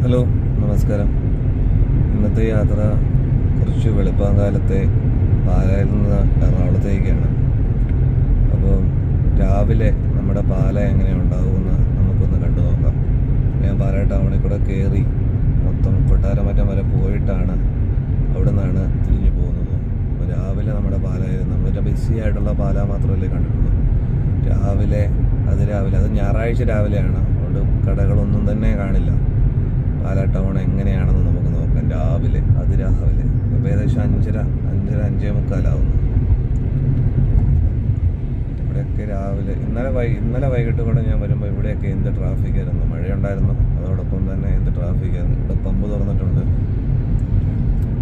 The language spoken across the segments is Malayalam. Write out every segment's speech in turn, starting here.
ഹലോ, നമസ്കാരം. ഇന്നത്തെ യാത്ര കുറച്ച് വെളുപ്പാങ്കാലത്തെ പാലായിൽ നിന്ന് എറണാകുളത്തേക്കാണ്. അപ്പോൾ രാവിലെ നമ്മുടെ പാല എങ്ങനെ ഉണ്ടാകുമെന്ന് നമുക്കൊന്ന് കണ്ടു നോക്കാം. ഞാൻ പാല ടൗണിൽ കൂടെ കയറി മൊത്തം കൊട്ടാരമറ്റം വരെ പോയിട്ടാണ് അവിടെ നിന്നാണ് തിരിഞ്ഞു പോകുന്നത്. അപ്പോൾ രാവിലെ നമ്മുടെ പാലായിൽ നമ്മുടെ ബിസി ആയിട്ടുള്ള പാല മാത്രമല്ലേ കണ്ടിട്ടുള്ളൂ. രാവിലെ അത് ഞായറാഴ്ച രാവിലെയാണ്, അതുകൊണ്ട് കടകളൊന്നും തന്നെ കാണില്ല. പാലാ ടൗൺ എങ്ങനെയാണെന്ന് നമുക്ക് നോക്കാം. രാവിലെ ഇപ്പോൾ ഏകദേശം 5:45 ഇവിടെയൊക്കെ രാവിലെ ഇന്നലെ വൈകിട്ട് കൂടെ ഞാൻ വരുമ്പോൾ ഇവിടെയൊക്കെ എന്ത് ട്രാഫിക്കായിരുന്നു. മഴയുണ്ടായിരുന്നു, അതോടൊപ്പം തന്നെ എന്ത് ട്രാഫിക്കായിരുന്നു. ഇവിടെ പമ്പ് തുറന്നിട്ടുണ്ട്.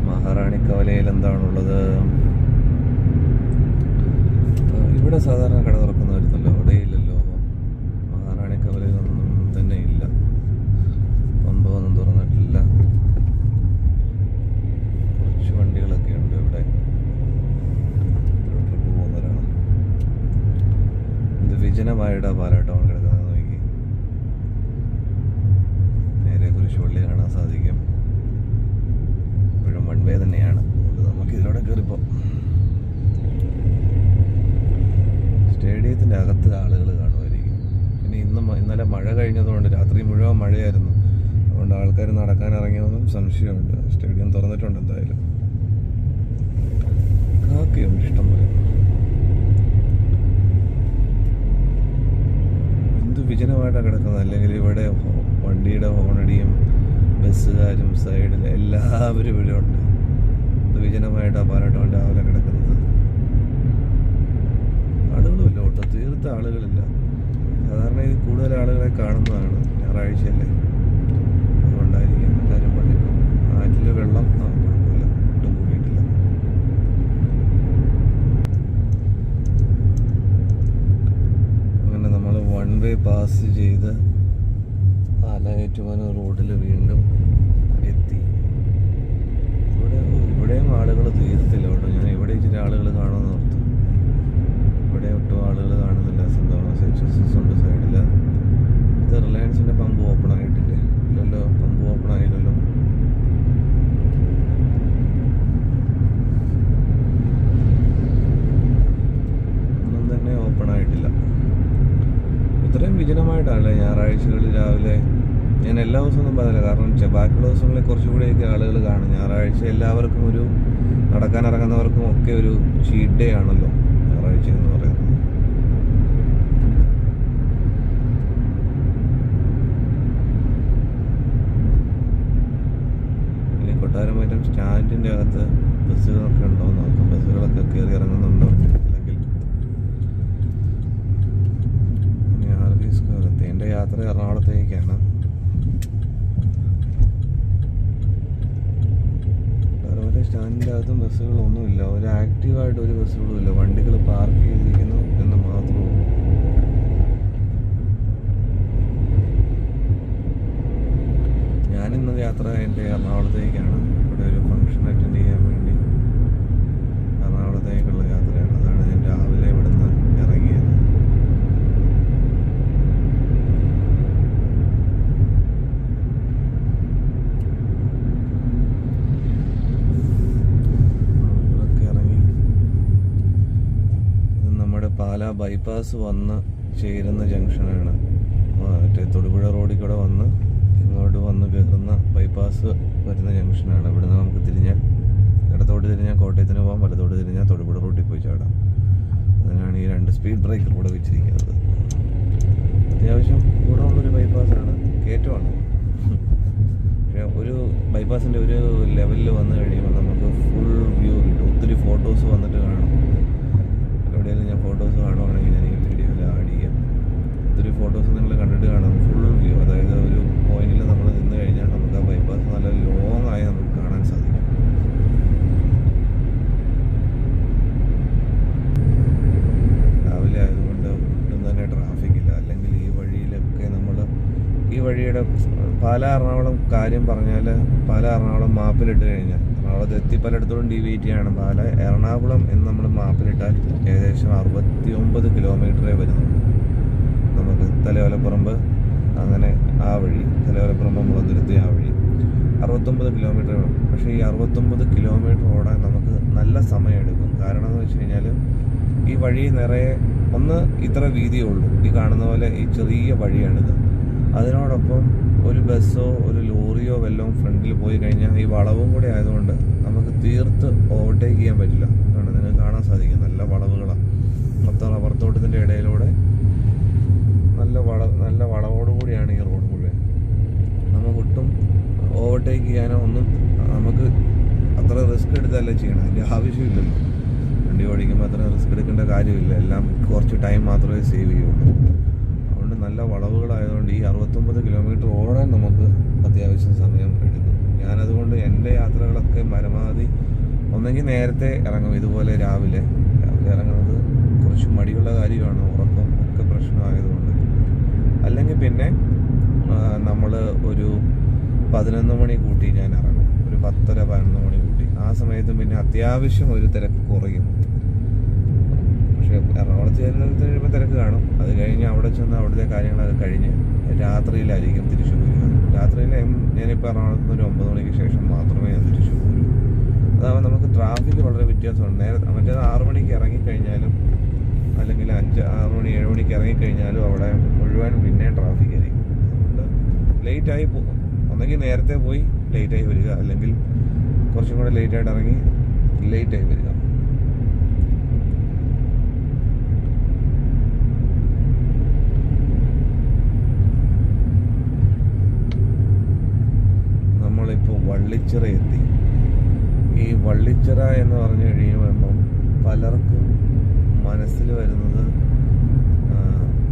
മഹാറാണി കവലയിൽ എന്താണുള്ളത്? ഇവിടെ സാധാരണ കട തുറക്കുന്ന വരുന്നല്ലോ, അവിടെ ഇല്ലല്ലോ. മഹാറാണി കവലയിലൊന്നും തന്നെ ഇല്ല, പമ്പ് ഒന്നും തുറന്നിട്ടില്ല. കുറച്ച് വണ്ടികളൊക്കെ ഉണ്ട് ഇവിടെ. ട്രിപ്പ് പോകുന്നവരാണ്. ഇത് വിജനമായിട്ടാ പാലാ ടൗൺ കിടക്കുന്നത്. നോക്കി നേരെ കുരിശുപള്ളി കാണാൻ സാധിക്കും. ഇപ്പോഴും വൺ വേ തന്നെയാണ്, നമുക്ക് ഇതിലൂടെ കയറിപ്പോ. സ്റ്റേഡിയത്തിൻ്റെ അകത്ത് ആളുകൾ കാണുമായിരിക്കും. പിന്നെ ഇന്നലെ മഴ കഴിഞ്ഞതുകൊണ്ട് രാത്രി മുഴുവൻ മഴയായിരുന്നു, അതുകൊണ്ട് ആൾക്കാർ നടക്കാൻ ഇറങ്ങിയതൊന്നും സംശയമുണ്ട്. സ്റ്റേഡിയം തുറന്നിട്ടുണ്ട് എന്തായാലും. കാക്കയുണ്ട് ഇഷ്ടം പോലെ. എന്ത് വിജനമായിട്ടാണ് കിടക്കുന്നത്. അല്ലെങ്കിൽ ഇവിടെ വണ്ടിയുടെ ഹോണടിയും ബസ്സുകാരും സൈഡിൽ എല്ലാവരും ഇവിടെ ഉണ്ട്. ഇത് വിജനമായിട്ടാണ് പാലാ ടൗൺ രാവിലെ കിടക്കുന്നത്. ആളുകളുമില്ല, ഒട്ടും തീർത്ത ആളുകളില്ല. സാധാരണ ഇത് കൂടുതൽ ആളുകളെ കാണുന്നതാണ്, ഞായറാഴ്ചയല്ലേ, അതുകൊണ്ടായിരിക്കും എല്ലാവരും പള്ളിയിൽ പോകും. ആറ്റിൽ വെള്ളം കുഴപ്പമില്ല, ഒട്ടും കൂടിയിട്ടില്ല. അങ്ങനെ നമ്മൾ വൺ വേ പാസ് ചെയ്ത് പാലാ ഏറ്റുമാനൂർ റോഡിൽ വീണ്ടും എത്തി. ഇവിടെയും ആളുകൾ തീർത്തില്ല കേട്ടോ. ഞാൻ ഇവിടെ ഇച്ചിരി ആളുകൾ കാണുമെന്ന് ഓർത്തു. ഇവിടെ ഒട്ടും ആളുകൾ കാണുന്നില്ല. സെന്റ് തോമസ് HSS ഉണ്ട് സൈഡിൽ. ഇത് റിലയൻസിൻ്റെ പമ്പ് ഓപ്പൺ ആയിട്ടില്ലേ? ഇല്ലല്ലോ, പമ്പ് ഓപ്പൺ ആയില്ലല്ലോ. ഒന്നും തന്നെ ഓപ്പൺ ആയിട്ടില്ല. ഇത്രയും വിജനമായിട്ടല്ല ഞായറാഴ്ചകളിൽ രാവിലെ. ഞാൻ എല്ലാ ദിവസവും ഒന്നും പറഞ്ഞില്ല, കാരണം ബാക്കിയുള്ള ദിവസങ്ങളിൽ കുറച്ചുകൂടിയൊക്കെ ആളുകൾ കാണും. ഞായറാഴ്ച എല്ലാവർക്കും ഒരു നടക്കാൻ ഇറങ്ങുന്നവർക്കും ഒക്കെ ഒരു ചീറ്റ് ഡേ ആണല്ലോ ഞായറാഴ്ച എന്ന് പറയുന്നത്. ഇനി കൊട്ടാരമറ്റം സ്റ്റാൻഡിൻ്റെ അകത്ത് ബസ്സുകളൊക്കെ ഉണ്ടോ എന്ന് നോക്കാം. ബസ്സുകളൊക്കെ കയറി ഇറങ്ങുന്നുണ്ടോ. അല്ലെങ്കിൽ RV സ്ക്വയർ എത്തി. എൻ്റെ യാത്ര എറണാകുളത്തേക്കാണ്. സ്റ്റാൻഡിൻ്റെ അകത്തും ബസ്സുകളൊന്നുമില്ല. ഒരു ആക്റ്റീവായിട്ട് ഒരു ബസ്സുകളും ഇല്ല. വണ്ടികൾ പാർക്ക് ചെയ്തിരിക്കുന്നു എന്ന് മാത്രമേ ഉള്ളൂ. ഞാനിന്ന് യാത്ര എൻ്റെ എറണാകുളത്തേക്കാണ്. ഇവിടെ ഒരു ഫംഗ്ഷൻ അറ്റൻഡ് ചെയ്യാൻ വേണ്ടി എറണാകുളത്തേക്കുള്ള യാത്രയാണ്. അതാണ് ഞാൻ രാവിലെ ഇവിടെ നിന്ന് ഇറങ്ങിയത്. പാലാ ബൈപ്പാസ് വന്ന് ചേരുന്ന ജംഗ്ഷനാണ്. മറ്റേ തൊടുപുഴ റോഡിൽ കൂടെ വന്ന് ഇങ്ങോട്ട് വന്ന് കയറുന്ന ബൈപ്പാസ് വരുന്ന ജംഗ്ഷനാണ്. ഇവിടുന്ന് നമുക്ക് തിരിഞ്ഞാൽ ഇടത്തോട്ട് തിരിഞ്ഞാൽ കോട്ടയത്തിന് പോകാം, വലത്തോട്ട് തിരിഞ്ഞാൽ തൊടുപുഴ റോഡിൽ പോയി ചാടാം. അതിനാണ് ഈ 2 സ്പീഡ് ബ്രേക്കർ കൂടെ വെച്ചിരിക്കുന്നത്. അത്യാവശ്യം ഗുണമുള്ളൊരു ബൈപ്പാസാണ്, കയറ്റമാണ്. പക്ഷേ ഒരു ബൈപ്പാസിൻ്റെ ഒരു ലെവലിൽ വന്നു കഴിയുമ്പോൾ നമുക്ക് ഫുൾ വ്യൂ കിട്ടും. ഒത്തിരി ഫോട്ടോസ് വന്നിട്ട് കാണും. എവിടെയെങ്കിലും ഞാൻ ഫോട്ടോസ് കാണുവാണെങ്കിൽ ഞാൻ ഈ വീഡിയോയിൽ ആഡ് ചെയ്യാം. ഒത്തിരി ഫോട്ടോസ് നിങ്ങൾ കണ്ടിട്ട് കാണാം. ഫുൾ വ്യൂ, അതായത് ഒരു പോയിന്റിൽ നമ്മൾ നിന്ന് കഴിഞ്ഞാൽ നമുക്ക് ആ ബൈപ്പാസ് നല്ല ലോങ് ആയി നമുക്ക് കാണാൻ സാധിക്കും. രാവിലെ ആയതുകൊണ്ട് ഒട്ടും തന്നെ ട്രാഫിക് ഇല്ല. അല്ലെങ്കിൽ ഈ വഴിയുടെ പാലാ എറണാകുളം കാര്യം പറഞ്ഞാൽ, പാലാ എറണാകുളം മാപ്പിലിട്ട് കഴിഞ്ഞാൽ എറണാകുളത്ത് എത്തി പലയിടത്തോളം ഡീവിയേറ്റ് ചെയ്യാണ്. പാലാ എറണാകുളം എന്ന് നമ്മൾ മാപ്പിലിട്ടാൽ ഏകദേശം 69 കിലോമീറ്ററേ വരുന്നുള്ളൂ. നമുക്ക് തലയോലപ്പറമ്പ് അങ്ങനെ ആ വഴി, തലയോലപ്പറമ്പ് മുളന്തുരുത്തി ആ വഴി 69 കിലോമീറ്റർ. പക്ഷേ ഈ 69 കിലോമീറ്റർ ഓടാൻ നമുക്ക് നല്ല സമയമെടുക്കും. കാരണം എന്ന് വെച്ച് കഴിഞ്ഞാൽ ഈ വഴി നിറയെ ഇത്ര വീതിയേ ഉള്ളൂ. ഈ കാണുന്ന പോലെ ഈ ചെറിയ വഴിയാണിത്. അതിനോടൊപ്പം ഒരു ബസ്സോ ഒരു ലോറിയോ വല്ലതും ഫ്രണ്ടിൽ പോയി കഴിഞ്ഞാൽ ഈ വളവും കൂടെ ആയതുകൊണ്ട് നമുക്ക് തീർത്ത് ഓവർടേക്ക് ചെയ്യാൻ പറ്റില്ല. കാരണം നിങ്ങൾക്ക് കാണാൻ സാധിക്കും നല്ല വളവുകളാണ്. മൊത്തം റബ്ബർ തോട്ടത്തിൻ്റെ ഇടയിലൂടെ നല്ല വളവോടുകൂടിയാണ് ഈ റോഡ് മുഴുവൻ. നമുക്കൊട്ടും ഓവർടേക്ക് ചെയ്യാനോ നമുക്ക് അത്ര റിസ്ക് എടുത്തല്ല ചെയ്യണം. അതിൻ്റെ ആവശ്യമില്ലല്ലോ. വണ്ടി ഓടിക്കുമ്പോൾ അത്ര റിസ്ക് എടുക്കേണ്ട കാര്യമില്ല. എല്ലാം കുറച്ച് ടൈം മാത്രമേ സേവ് ചെയ്യുള്ളൂ. അതുകൊണ്ട് നല്ല വളവുകളായതുകൊണ്ട് ഈ 69 കിലോമീറ്റർ ഓടാൻ നമുക്ക് അത്യാവശ്യം സമയം എടുക്കും. ഞാനതുകൊണ്ട് എൻ്റെ യാത്രകളൊക്കെ പരമാവധി ഒന്നെങ്കിൽ നേരത്തെ ഇറങ്ങും. ഇതുപോലെ രാവിലെ ഇറങ്ങുന്നത് കുറച്ച് മടിയുള്ള കാര്യമാണ്. ഉറക്കം ഒക്കെ പ്രശ്നമായതുകൊണ്ട്. അല്ലെങ്കിൽ പിന്നെ നമ്മൾ ഒരു 11 മണി കൂട്ടി ഞാൻ ഇറങ്ങും. ഒരു 10-11 മണി കൂട്ടി. ആ സമയത്ത് പിന്നെ അത്യാവശ്യം ഒരു തിരക്ക് കുറയും. പക്ഷേ എറണാകുളത്ത് കഴിയുമ്പോൾ തിരക്ക് കാണും. അത് കഴിഞ്ഞ് അവിടെ ചെന്ന് അവിടുത്തെ കാര്യങ്ങളൊക്കെ കഴിഞ്ഞ് രാത്രിയിലായിരിക്കും തിരിച്ചു പോരുക. രാത്രിയിൽ ഞാനിപ്പോൾ എറണാകുളത്ത് ഒരു 9 മണിക്ക് ശേഷം മാത്രമേ ഞാൻ തിരിച്ചു പോരൂ. അതാവുമ്പോൾ നമുക്ക് ട്രാഫിക് വളരെ വ്യത്യാസമുണ്ട്. മറ്റേത് 6 മണിക്ക് ഇറങ്ങിക്കഴിഞ്ഞാലും അല്ലെങ്കിൽ 5, 6 മണി 7 മണിക്ക് ഇറങ്ങിക്കഴിഞ്ഞാലും അവിടെ മുഴുവൻ പിന്നെ ട്രാഫിക് ആയിരിക്കും. അതുകൊണ്ട് ലേറ്റായി പോകും. ഒന്നെങ്കിൽ നേരത്തെ പോയി ലേറ്റായി വരിക, അല്ലെങ്കിൽ കുറച്ചും കൂടെ ലേറ്റായിട്ട് ഇറങ്ങി ലേറ്റായി വരിക. നമ്മളിപ്പോൾ വള്ളിച്ചിറ എത്തി. ഈ വള്ളിച്ചിറ എന്ന് പറഞ്ഞു കഴിയുമ്പം പലർക്കും മനസ്സിൽ വരുന്നത്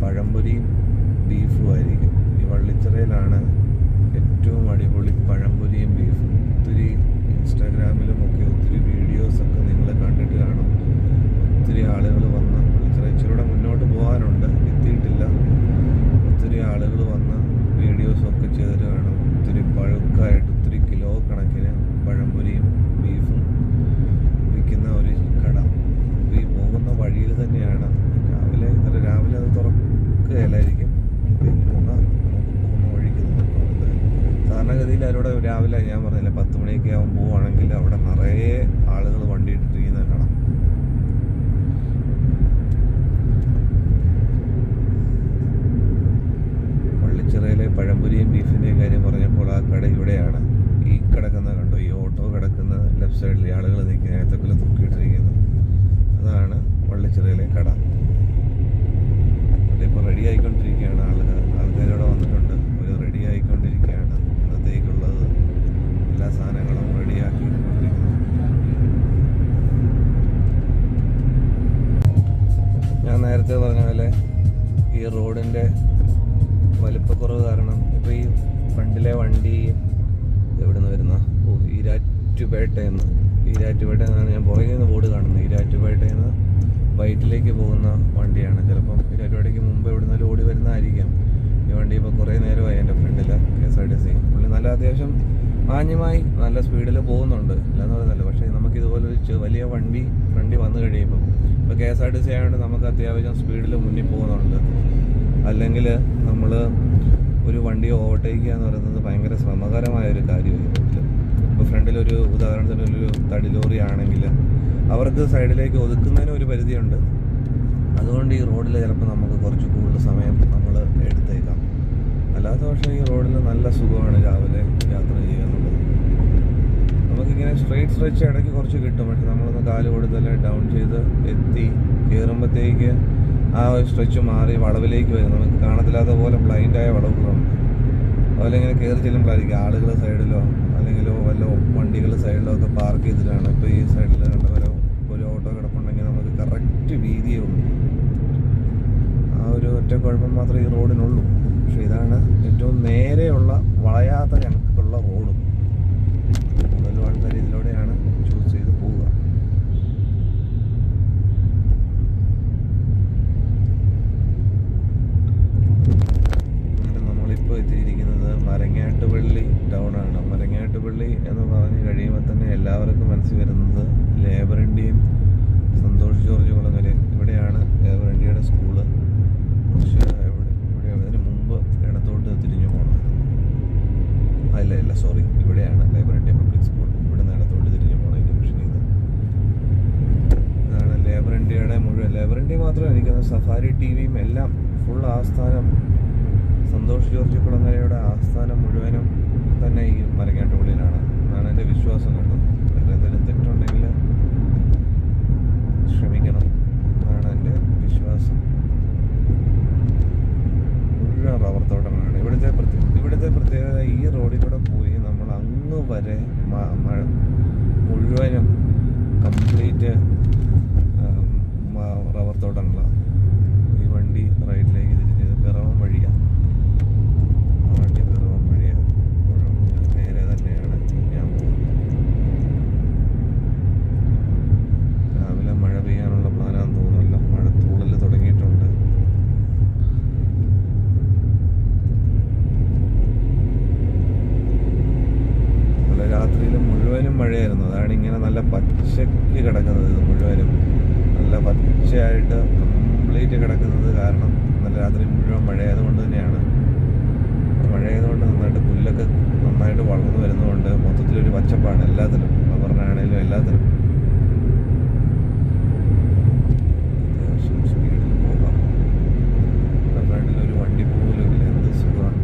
പഴംപൊരിയും ബീഫും ആയിരിക്കും. ഈ വള്ളിച്ചിറയിലാണ് ഏറ്റവും അടിപൊളി പഴംപൊരിയും ബീഫും. ഒത്തിരി ഇൻസ്റ്റാഗ്രാമിലും ഒക്കെ ഒത്തിരി വീഡിയോസൊക്കെ നിങ്ങൾ കണ്ടിട്ട് കാണും. ഒത്തിരി ആളുകൾ വന്ന് വള്ളിച്ചിറ ഇച്ചിരൂടെ മുന്നോട്ട് പോകാനുണ്ട്, എത്തിയിട്ടില്ല. ഒത്തിരി ആളുകൾ വന്ന് വീഡിയോസൊക്കെ ചെയ്തിട്ട് കാണും. ഒത്തിരി ബൾക്കായിട്ട് ഒത്തിരി കിലോ കണക്കിന് പഴംപൊരിയും ബീഫും വിൽക്കുന്ന ഒരു കട ഈ പോകുന്ന വഴിയിൽ തന്നെയാണ്. രാവിലെ അത് തുറക്കുകയല്ലായിരിക്കും. പോകുന്ന വഴിക്ക് സാധാരണഗതിയിൽ അതിലൂടെ രാവിലെ ഞാൻ പറഞ്ഞില്ല 10 മണിയൊക്കെ ആകുമ്പോൾ പോവുകയാണെങ്കിൽ അവിടെ നിറയെ ആളുകൾ വണ്ടി ഇട്ടിരിക്കുന്നത് കാണാം. വള്ളിച്ചിറയിലെ പഴംപൊരിയും ബീഫിൻ്റെയും കാര്യം പറഞ്ഞപ്പോൾ ആ കട ഇവിടെയാണ്. ഈ കിടക്കുന്ന കണ്ടോ, ഈ ഓട്ടോ കിടക്കുന്ന ലെഫ്റ്റ് സൈഡിൽ ആളുകൾ നിൽക്കുന്ന ഏത്തക്കൊല തൂക്കിയിട്ടിരിക്കുന്നു. അതാണ് വള്ളിച്ചിറയിലെ കട. ഇപ്പോൾ റെഡി ആയിക്കൊണ്ടിരിക്കുകയാണ്. ആൾക്കാരിവിടെ വന്നിട്ടുണ്ട്. ഒരു റെഡി ആയിക്കൊണ്ടിരിക്കുകയാണ്. ഇന്നത്തേക്കുള്ളത് എല്ലാ സാധനങ്ങളും റെഡിയാക്കിക്കൊണ്ടിരിക്കുന്നു. ഞാൻ നേരത്തെ പറഞ്ഞ പോലെ ഈ റോഡിൻ്റെ വലിപ്പക്കുറവ് കാരണം ഇപ്പോൾ ഈ ഫ്രണ്ടിലെ വണ്ടി എവിടെ നിന്ന് വരുന്ന ഈരാറ്റുപേട്ടയിൽ നിന്നാണ് ഞാൻ പുറകിൽ നിന്ന് ബോർഡ് കാണുന്നത്. ഈരാറ്റുപേട്ടയിൽ നിന്ന് വൈറ്റിലേക്ക് പോകുന്ന വണ്ടിയാണ്. ചിലപ്പം ഈരാറ്റുപേട്ടയ്ക്ക് മുമ്പ് ഇവിടുന്ന് ലോഡ് വരുന്നതായിരിക്കാം. ഈ വണ്ടി ഇപ്പോൾ കുറേ നേരമായി എൻ്റെ ഫ്രണ്ടിൽ KSRTC. പുള്ളി നല്ല അത്യാവശ്യം മാന്യമായി നല്ല സ്പീഡിൽ പോകുന്നുണ്ട്, ഇല്ലെന്ന് പറയുന്നല്ല. പക്ഷേ നമുക്ക് ഇതുപോലെ ഒരു വലിയ വണ്ടി ഫ്രണ്ടിൽ വന്നു കഴിയുമ്പോൾ ഇപ്പോൾ KSRTC ആയതുകൊണ്ട് നമുക്ക് അത്യാവശ്യം സ്പീഡിൽ മുന്നിൽ പോകുന്നുണ്ട്. അല്ലെങ്കിൽ നമ്മൾ ഒരു വണ്ടി ഓവർടേക്ക് ചെയ്യുക എന്ന് പറയുന്നത് ഭയങ്കര ശ്രമകരമായൊരു കാര്യമായിരുന്നു. ഇപ്പോൾ ഫ്രണ്ടിലൊരു ഉദാഹരണത്തിന് ഒരു തടി ലോറി ആണെങ്കിൽ അവർക്ക് സൈഡിലേക്ക് ഒതുക്കുന്നതിന് ഒരു പരിധിയുണ്ട്. അതുകൊണ്ട് ഈ റോഡിൽ ചിലപ്പോൾ നമുക്ക് കുറച്ച് കൂടുതൽ സമയം നമ്മൾ എടുത്തേക്കാം. അല്ലാത്ത പക്ഷേ ഈ റോഡിൽ നല്ല സുഖമാണ് രാവിലെ യാത്ര ചെയ്യുക എന്നുള്ളത്. നമുക്കിങ്ങനെ സ്ട്രെച്ച് ഇടയ്ക്ക് കുറച്ച് കിട്ടും. പക്ഷെ നമ്മളൊന്ന് കാല് കൊടുത്തല്ലേ ഡൗൺ ചെയ്ത് എത്തി കയറുമ്പോഴത്തേക്ക് ആ ഒരു സ്ട്രെച്ച് മാറി വളവിലേക്ക് വരും. നമുക്ക് കാണത്തില്ലാത്ത പോലെ ബ്ലൈൻഡായ വളവുകളുണ്ട്. അതുപോലെ ഇങ്ങനെ കയറി ചെല്ലുമ്പോഴായിരിക്കും ആളുകൾ സൈഡിലോ അല്ലെങ്കിൽ വല്ല വണ്ടികൾ സൈഡിലോ ഒക്കെ പാർക്ക് ചെയ്തിട്ടാണ്. ഇപ്പോൾ ഈ സൈഡിൽ കണ്ടവരോ ഒരു ഓട്ടോ കിടപ്പുണ്ടെങ്കിൽ നമുക്ക് കറക്റ്റ് വീതിയേ ഉള്ളൂ. ആ ഒരു ഒറ്റ കുഴപ്പം മാത്രമേ ഈ റോഡിനുള്ളൂ. പക്ഷെ ഇതാണ് ഏറ്റവും നേരെയുള്ള വളയാത്ത കണക്കുള്ള റോഡും. കൂടുതലും ആൾക്കാർ ഇതിലൂടെയാണ് ചൂസ് ചെയ്ത് പോവുക. നമ്മളിപ്പോൾ എത്തിയിരിക്കുന്നത് മരങ്ങാട്ടുപള്ളി ടൗണാണ്. മരങ്ങാട്ടുപള്ളി എന്ന് പറഞ്ഞു കഴിയുമ്പോൾ തന്നെ എല്ലാവർക്കും മനസ്സിൽ വരുന്നത് ലേബർ ഇന്ത്യയും സന്തോഷ് ജോർജ് കുളങ്ങര. ഇവിടെയാണ് ലേബർ ഇന്ത്യയുടെ സ്കൂള്. കുറച്ച് ഇവിടെ അതിന് മുമ്പ് ഇടത്തോട്ട് തിരിഞ്ഞു പോകണം. അല്ല സോറി, ഇവിടെയാണ് ലേബർ ഇന്ത്യ പബ്ലിക് സ്കൂൾ. ഇവിടെ നിന്നാണ് തൊട്ട് തിരിഞ്ഞ് പോകണം ഈ ജംഗ്ഷൻ ചെയ്ത്. ഇതാണ് ലേബർ ഇന്ത്യയുടെ മുഴുവൻ. ലേബർ ഇന്ത്യ മാത്രമല്ല, എനിക്ക് സഫാരി ടിവിയും എല്ലാം ഫുൾ ആസ്ഥാനം സന്തോഷ് ജോർജ് കുളങ്ങരയുടെ ആസ്ഥാനം മുഴുവനും തന്നെ ഈ മരങ്ങാട്ടുപള്ളിയിലാണ് എന്നാണ് എൻ്റെ വിശ്വാസം. കേട്ടോ, വേറെ എന്തെങ്കിലും തെറ്റുണ്ടെങ്കിൽ ക്ഷമിക്കണം എന്നാണ് എൻ്റെ വിശ്വാസം. മുഴുവൻ റബ്ബർ തോട്ടങ്ങളാണ് ഇവിടുത്തെ പ്രത്യേകത. ഈ റോഡിൽ കൂടെ പോയി നമ്മൾ അങ്ങ് വരെ മുഴുവനും കംപ്ലീറ്റ് റബ്ബർ തോട്ടങ്ങളാണ്. ഈ വണ്ടി റൈറ്റിലേക്ക് തിരിഞ്ഞത് പിറവം വഴിയാണ്. വണ്ടി പിറവം വഴിയാണ്. നേരെ തന്നെയാണ് ഞാൻ പോകുന്നത്. രാവിലെ മഴ പെയ്യാനുള്ള പ്ലാനാന്ന് തോന്നുന്നല്ലോ. മഴ തൂളൽ തുടങ്ങിയിട്ടുണ്ട്. രാത്രിയിൽ മുഴുവനും മഴയായിരുന്നു. അതാണ് ഇങ്ങനെ നല്ല പച്ചയ്ക്ക് കിടക്കുന്നത്. ഇത് മുഴുവനും നല്ല പച്ചയായിട്ട് കംപ്ലീറ്റ് കിടക്കുന്നത് കാരണം നല്ല രാത്രി മുഴുവൻ മഴയായതുകൊണ്ട് തന്നെയാണ്. മഴയായതുകൊണ്ട് നന്നായിട്ട് പുല്ലൊക്കെ നന്നായിട്ട് വളർന്നു വരുന്നതുകൊണ്ട് മൊത്തത്തിലൊരു പച്ചപ്പാണ് എല്ലാത്തിനും, റബ്ബറിനാണേലും എല്ലാത്തിനും. അത്യാവശ്യം സ്പീഡിൽ പോകാം. ഫ്രണ്ടിലൊരു വണ്ടി പോലും ഇല്ല. എന്ത് സുഖമാണ്.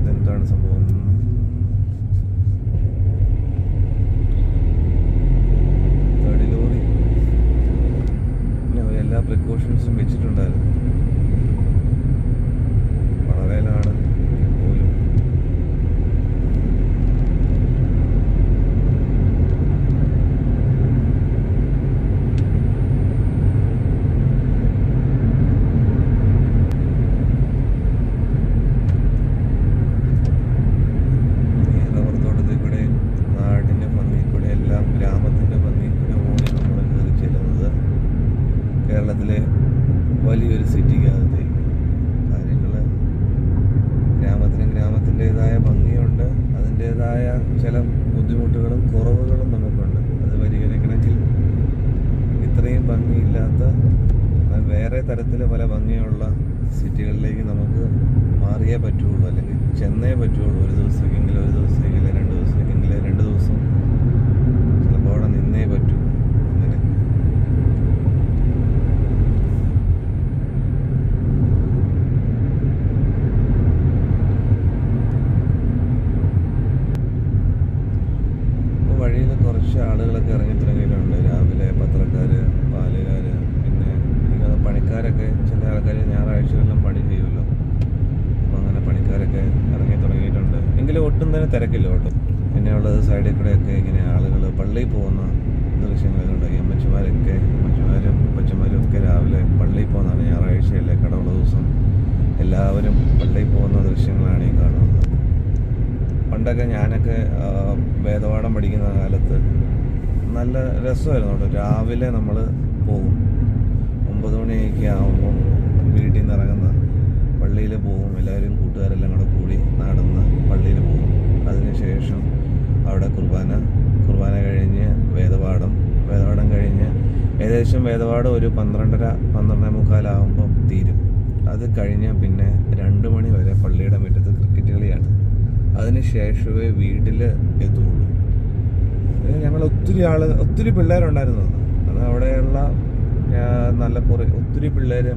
ഇതെന്താണ് സംഭവം? എല്ലാ പ്രിക്കോഷൻസും വെച്ചിട്ടുണ്ടായിരുന്നു. വളവേലാണ് പോലും. ഈ റബ്ബർ തോട്ടത്തിൽ കൂടെ, നാടിൻ്റെ ഭംഗി കൂടെ, എല്ലാം ഗ്രാമത്തിൻ്റെ ഭംഗി കൂടെ ഓടി നമ്മൾ കയറി ചെല്ലുന്നത് കേരളത്തിലെ വലിയൊരു സിറ്റിക്കകത്തേക്ക്. കാര്യങ്ങൾ ഗ്രാമത്തിൻ്റെതായ ഭംഗിയുണ്ട്, അതിൻ്റേതായ ചില ബുദ്ധിമുട്ടുകളും കുറവുകളും നമുക്കുണ്ട്. അത് പരിഗണിക്കണമെങ്കിൽ ഇത്രയും ഭംഗിയില്ലാത്ത വേറെ തരത്തിൽ പല ഭംഗിയുള്ള സിറ്റികളിലേക്ക് നമുക്ക് മാറിയേ പറ്റുള്ളൂ, അല്ലെങ്കിൽ ചെന്നേ പറ്റുള്ളൂ. ഒരു ദിവസമെങ്കിൽ 2 ദിവസമെങ്കിൽ 2 ദിവസം ചിലപ്പോൾ അവിടെ നിന്നേ പറ്റൂ. അങ്ങനെ വഴിയിൽ കുറച്ച് ആളുകളൊക്കെ ഇറങ്ങി തുടങ്ങിയിട്ടുണ്ട്. രാവിലെ പത്രക്കാർ, പാലുകാർ, പിന്നെ പണിക്കാരൊക്കെ. ചില ആൾക്കാർ ഞായറാഴ്ചകളിലും പണി ചെയ്യുമല്ലോ, അപ്പോൾ അങ്ങനെ പണിക്കാരൊക്കെ ഇറങ്ങി തുടങ്ങിയിട്ടുണ്ട്. എങ്കിലും ഒട്ടും തന്നെ തിരക്കില്ല കേട്ടോ. പിന്നെ ഉള്ളത് സൈഡിൽ കൂടെയൊക്കെ ഇങ്ങനെ ആളുകൾ പള്ളിയിൽ പോകുന്ന ദൃശ്യങ്ങളൊക്കെ ഉണ്ട്. ഈ അമ്മച്ചിമാരും അപ്പച്ചന്മാരും ഒക്കെ രാവിലെ പള്ളിയിൽ പോകുന്നതാണ്. ഞായറാഴ്ചയല്ലേ, കടവുള്ള ദിവസം എല്ലാവരും പള്ളിയിൽ പോകുന്ന ദൃശ്യങ്ങളാണ് ഈ കാണുന്നത്. പണ്ടൊക്കെ ഞാനൊക്കെ വേദപാഠം പഠിക്കുന്ന കാലത്ത് നല്ല രസമായിരുന്നു കേട്ടോ. രാവിലെ നമ്മൾ പോകും, 9 മണിയൊക്കെ ആകുമ്പം വീട്ടിൽ നിന്ന് ഇറങ്ങുന്ന പള്ളിയിൽ പോകും. എല്ലാവരും കൂട്ടുകാരെല്ലാം കൂടെ കൂടി നടന്ന് പള്ളിയിൽ പോകും. അതിനുശേഷം അവിടെ കുർബാന കഴിഞ്ഞ് വേദപാഠം കഴിഞ്ഞ് ഏകദേശം വേദപാഠം ഒരു 12:30-12:45 തീരും. അത് കഴിഞ്ഞ് പിന്നെ 2 മണി വരെ പള്ളിയുടെ മുറ്റത്ത് ക്രിക്കറ്റ് കളിയാണ്. അതിന് ശേഷമേ വീട്ടിൽ എത്തുള്ളൂ. ഞങ്ങൾ ഒത്തിരി പിള്ളേരുണ്ടായിരുന്നു. അത് അവിടെയുള്ള ഒത്തിരി പിള്ളേർ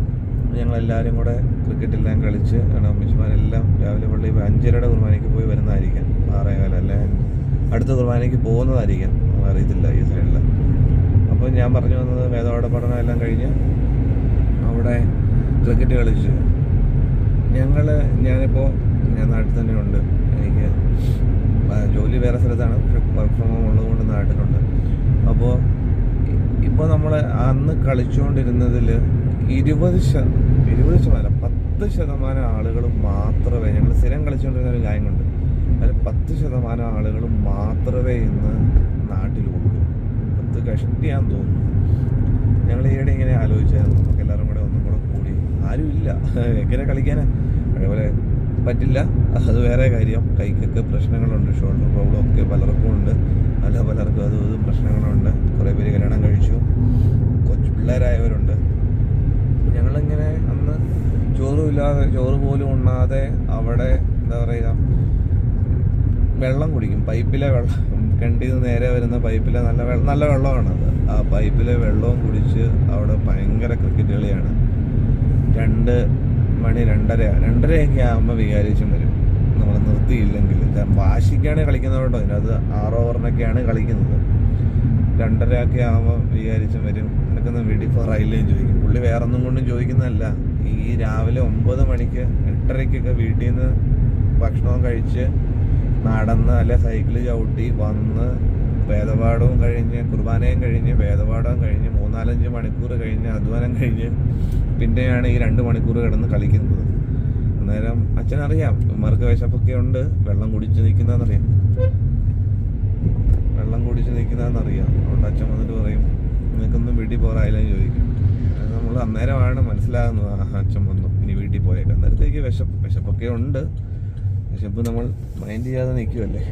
ഞങ്ങളെല്ലാവരും കൂടെ ക്രിക്കറ്റെല്ലാം കളിച്ച് അമ്മച്ചിമാരെല്ലാം രാവിലെ പള്ളി 5:30 കുർബാനയ്ക്ക് പോയി വരുന്നതായിരിക്കാം. 6:15 അല്ലെ അടുത്ത കുർബാനയ്ക്ക് പോകുന്നതായിരിക്കാം, അറിയത്തില്ല ഈ സൈഡിൽ. അപ്പോൾ ഞാൻ പറഞ്ഞു വന്നത് വേദപാഠ പഠനം എല്ലാം കഴിഞ്ഞ് അവിടെ ക്രിക്കറ്റ് കളിച്ച് ഞാനിപ്പോൾ നാട്ടിൽ തന്നെ ഉണ്ട്. എനിക്ക് ജോലി വേറെ സ്ഥലത്താണ്, വർക്ക് ഫ്രം ഹോം ഉള്ളതുകൊണ്ട് നാട്ടിലുണ്ട്. അപ്പോൾ ഇപ്പോൾ നമ്മൾ അന്ന് കളിച്ചുകൊണ്ടിരുന്നതിൽ 10% ആളുകൾ മാത്രമേ, ഞങ്ങൾ സ്ഥിരം കളിച്ചുകൊണ്ടിരുന്ന ഒരു കാര്യം കൊണ്ട് അതിൽ 10% ആളുകൾ മാത്രമേ ഇന്ന് നാട്ടിലുള്ളൂ. 10 കഷ്ടിയാന്ന് തോന്നുന്നു. ഞങ്ങൾ ഈയിടെ ഇങ്ങനെ ആലോചിച്ചായിരുന്നു, നമുക്ക് എല്ലാവരും കൂടെ ഒന്നും കൂടെ കൂടി. ആരും ഇല്ല, എങ്ങനെ കളിക്കാനാ? അതേപോലെ പറ്റില്ല, അത് വേറെ കാര്യം. കൈക്കൊക്കെ പ്രശ്നങ്ങളുണ്ട്, ഷോൾഡർ പ്രോബ്ലം ഒക്കെ പലർക്കും ഉണ്ട്. പലർക്കും അതും പ്രശ്നങ്ങളുണ്ട്. കുറേ പേര് കല്യാണം കഴിച്ചു, കൊച്ചു പിള്ളേരായവരുണ്ട്. ഞങ്ങളിങ്ങനെ അന്ന് ചോറ് പോലും ഉണ്ണാതെ അവിടെ എന്താ പറയുക, വെള്ളം കുടിക്കും. പൈപ്പിലെ വെള്ളം, കിണറ്റിൽ നിന്ന് നേരെ വരുന്ന പൈപ്പിലെ നല്ല വെള്ളമാണത്. ആ പൈപ്പിലെ വെള്ളവും കുടിച്ച് അവിടെ ഭയങ്കര ക്രിക്കറ്റ് കളിയാണ്. 2 മണി 2:30 ആകുമ്പോൾ വികാരിച്ചും വരും, നമ്മൾ നിർത്തിയില്ലെങ്കിൽ. വാശിക്കാണ് കളിക്കുന്നത് കേട്ടോ. അതിനകത്ത് 6 ഓവറിനൊക്കെയാണ് കളിക്കുന്നത്. 2:30 ആകുമ്പോൾ വികാരിച്ചും വരും. എനിക്കൊന്ന് വീട്ടിൽ പോറായില്ലേന്ന് ചോദിക്കും. പുള്ളി വേറെ ഒന്നും കൊണ്ടും ചോദിക്കുന്നതല്ല. ഈ രാവിലെ 9 മണിക്ക് 8:30 വീട്ടിൽ നിന്ന് ഭക്ഷണവും കഴിച്ച് നടന്ന് അല്ലെ സൈക്കിള് ചവിട്ടി വന്ന് വേദപാഠവും കഴിഞ്ഞ് കുർബാനയും കഴിഞ്ഞ് വേദപാഠവും കഴിഞ്ഞ് 3-4 മണിക്കൂർ കഴിഞ്ഞ് അധ്വാനം കഴിഞ്ഞ് പിന്നെയാണ് ഈ 2 മണിക്കൂർ കിടന്ന് കളിക്കുന്നത്. അന്നേരം അച്ഛനറിയാം ഇവന്മാർക്ക് വിശപ്പൊക്കെ ഉണ്ട്, വെള്ളം കുടിച്ച് നിൽക്കുന്നതെന്നറിയാം. അതുകൊണ്ട് അച്ഛൻ വന്നിട്ട് പറയും നിനക്കൊന്നും വീട്ടിൽ പോകാനില്ലെന്ന് ചോദിക്കും. അത് നമ്മൾ അന്നേരമാണ് മനസ്സിലാകുന്നത്, അച്ഛൻ വന്നു ഇനി വീട്ടിൽ പോയേക്കാം. അന്നേരത്തേക്ക് വിശപ്പൊക്കെ ഉണ്ട്. വിശപ്പ് നമ്മൾ മൈൻഡ് ചെയ്യാതെ നിൽക്കുമല്ലേ.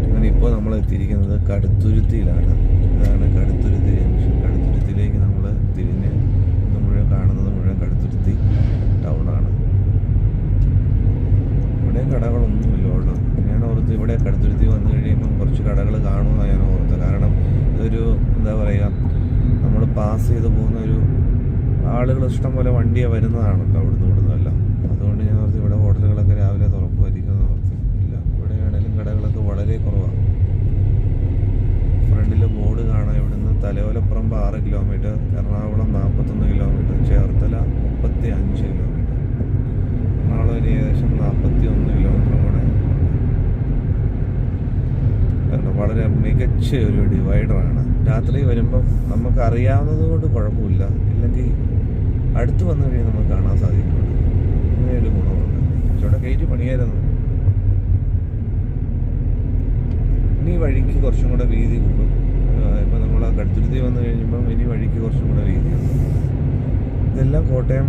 അങ്ങനെ ഇപ്പോൾ നമ്മൾ എത്തിയിരിക്കുന്നത് കടുത്തുരുത്തിയിലാണ്. ഇതാണ് കടുത്തുരുത്തി ജംഗ്ഷൻ. കടുത്തുരുത്തിയിലേക്ക് നമ്മൾ തിരിഞ്ഞ് കാണുന്നത് മുഴുവൻ കടുത്തുരുത്തി ടൗണാണ്. ഇവിടെ കടകളൊന്നുമില്ല ഉള്ളൂ. ഞാൻ ഓർത്ത് ഇവിടെ കടുത്തുരുത്തി വന്നു കഴിയുമ്പം കുറച്ച് കടകൾ കാണുമെന്നാണ് ഞാൻ ഓർത്തത്. കാരണം ഇതൊരു എന്താ പറയുക, നമ്മൾ പാസ് ചെയ്ത് പോകുന്ന ഒരു ആളുകൾ ഇഷ്ടം പോലെ വണ്ടിയെ വരുന്നതാണല്ലോ അവിടുന്ന് എല്ലാം. അതുകൊണ്ട് ഞാൻ ഓർത്ത് ഇവിടെ ഹോട്ടലുകളൊക്കെ രാവിലെ തുറക്കുമായിരിക്കും എന്ന് ഓർത്ത്. ഇല്ല, ഇവിടെയാണെങ്കിലും കടകളൊക്കെ വളരെ കുറവാണ്. ഫ്രണ്ടിൽ ബോർഡ് കാണാം. ഇവിടുന്ന് Thalayolaparambu 6 kilometre, Ernakulam 41 kilometre, Cherthala 35 kilometre, Ernakulam ഇനി ഏകദേശം 41 കിലോമീറ്ററും കൂടെ. വളരെ മികച്ച ഒരു ഡിവൈഡറാണ്. രാത്രി വരുമ്പം നമുക്ക് അറിയാവുന്നത് കൊണ്ട് കുഴപ്പമില്ല, ഇല്ലെങ്കിൽ അടുത്ത് വന്നു കഴിഞ്ഞാൽ നമുക്ക് കാണാൻ സാധിക്കുന്നുണ്ട്. അങ്ങനെയൊരു ഗുണമുണ്ട്. ഇവിടെ കയറ്റി പണിയായിരുന്നു. ഇനി വഴിക്ക് കുറച്ചും കൂടെ വീതി കൂടും. ഇപ്പം നമ്മൾ ആ കടുത്തുരുത്തി വന്നു കഴിയുമ്പം ഇനി വഴിക്ക് കുറച്ചും കൂടെ വീതിയുണ്ട്. ഇതെല്ലാം കോട്ടയം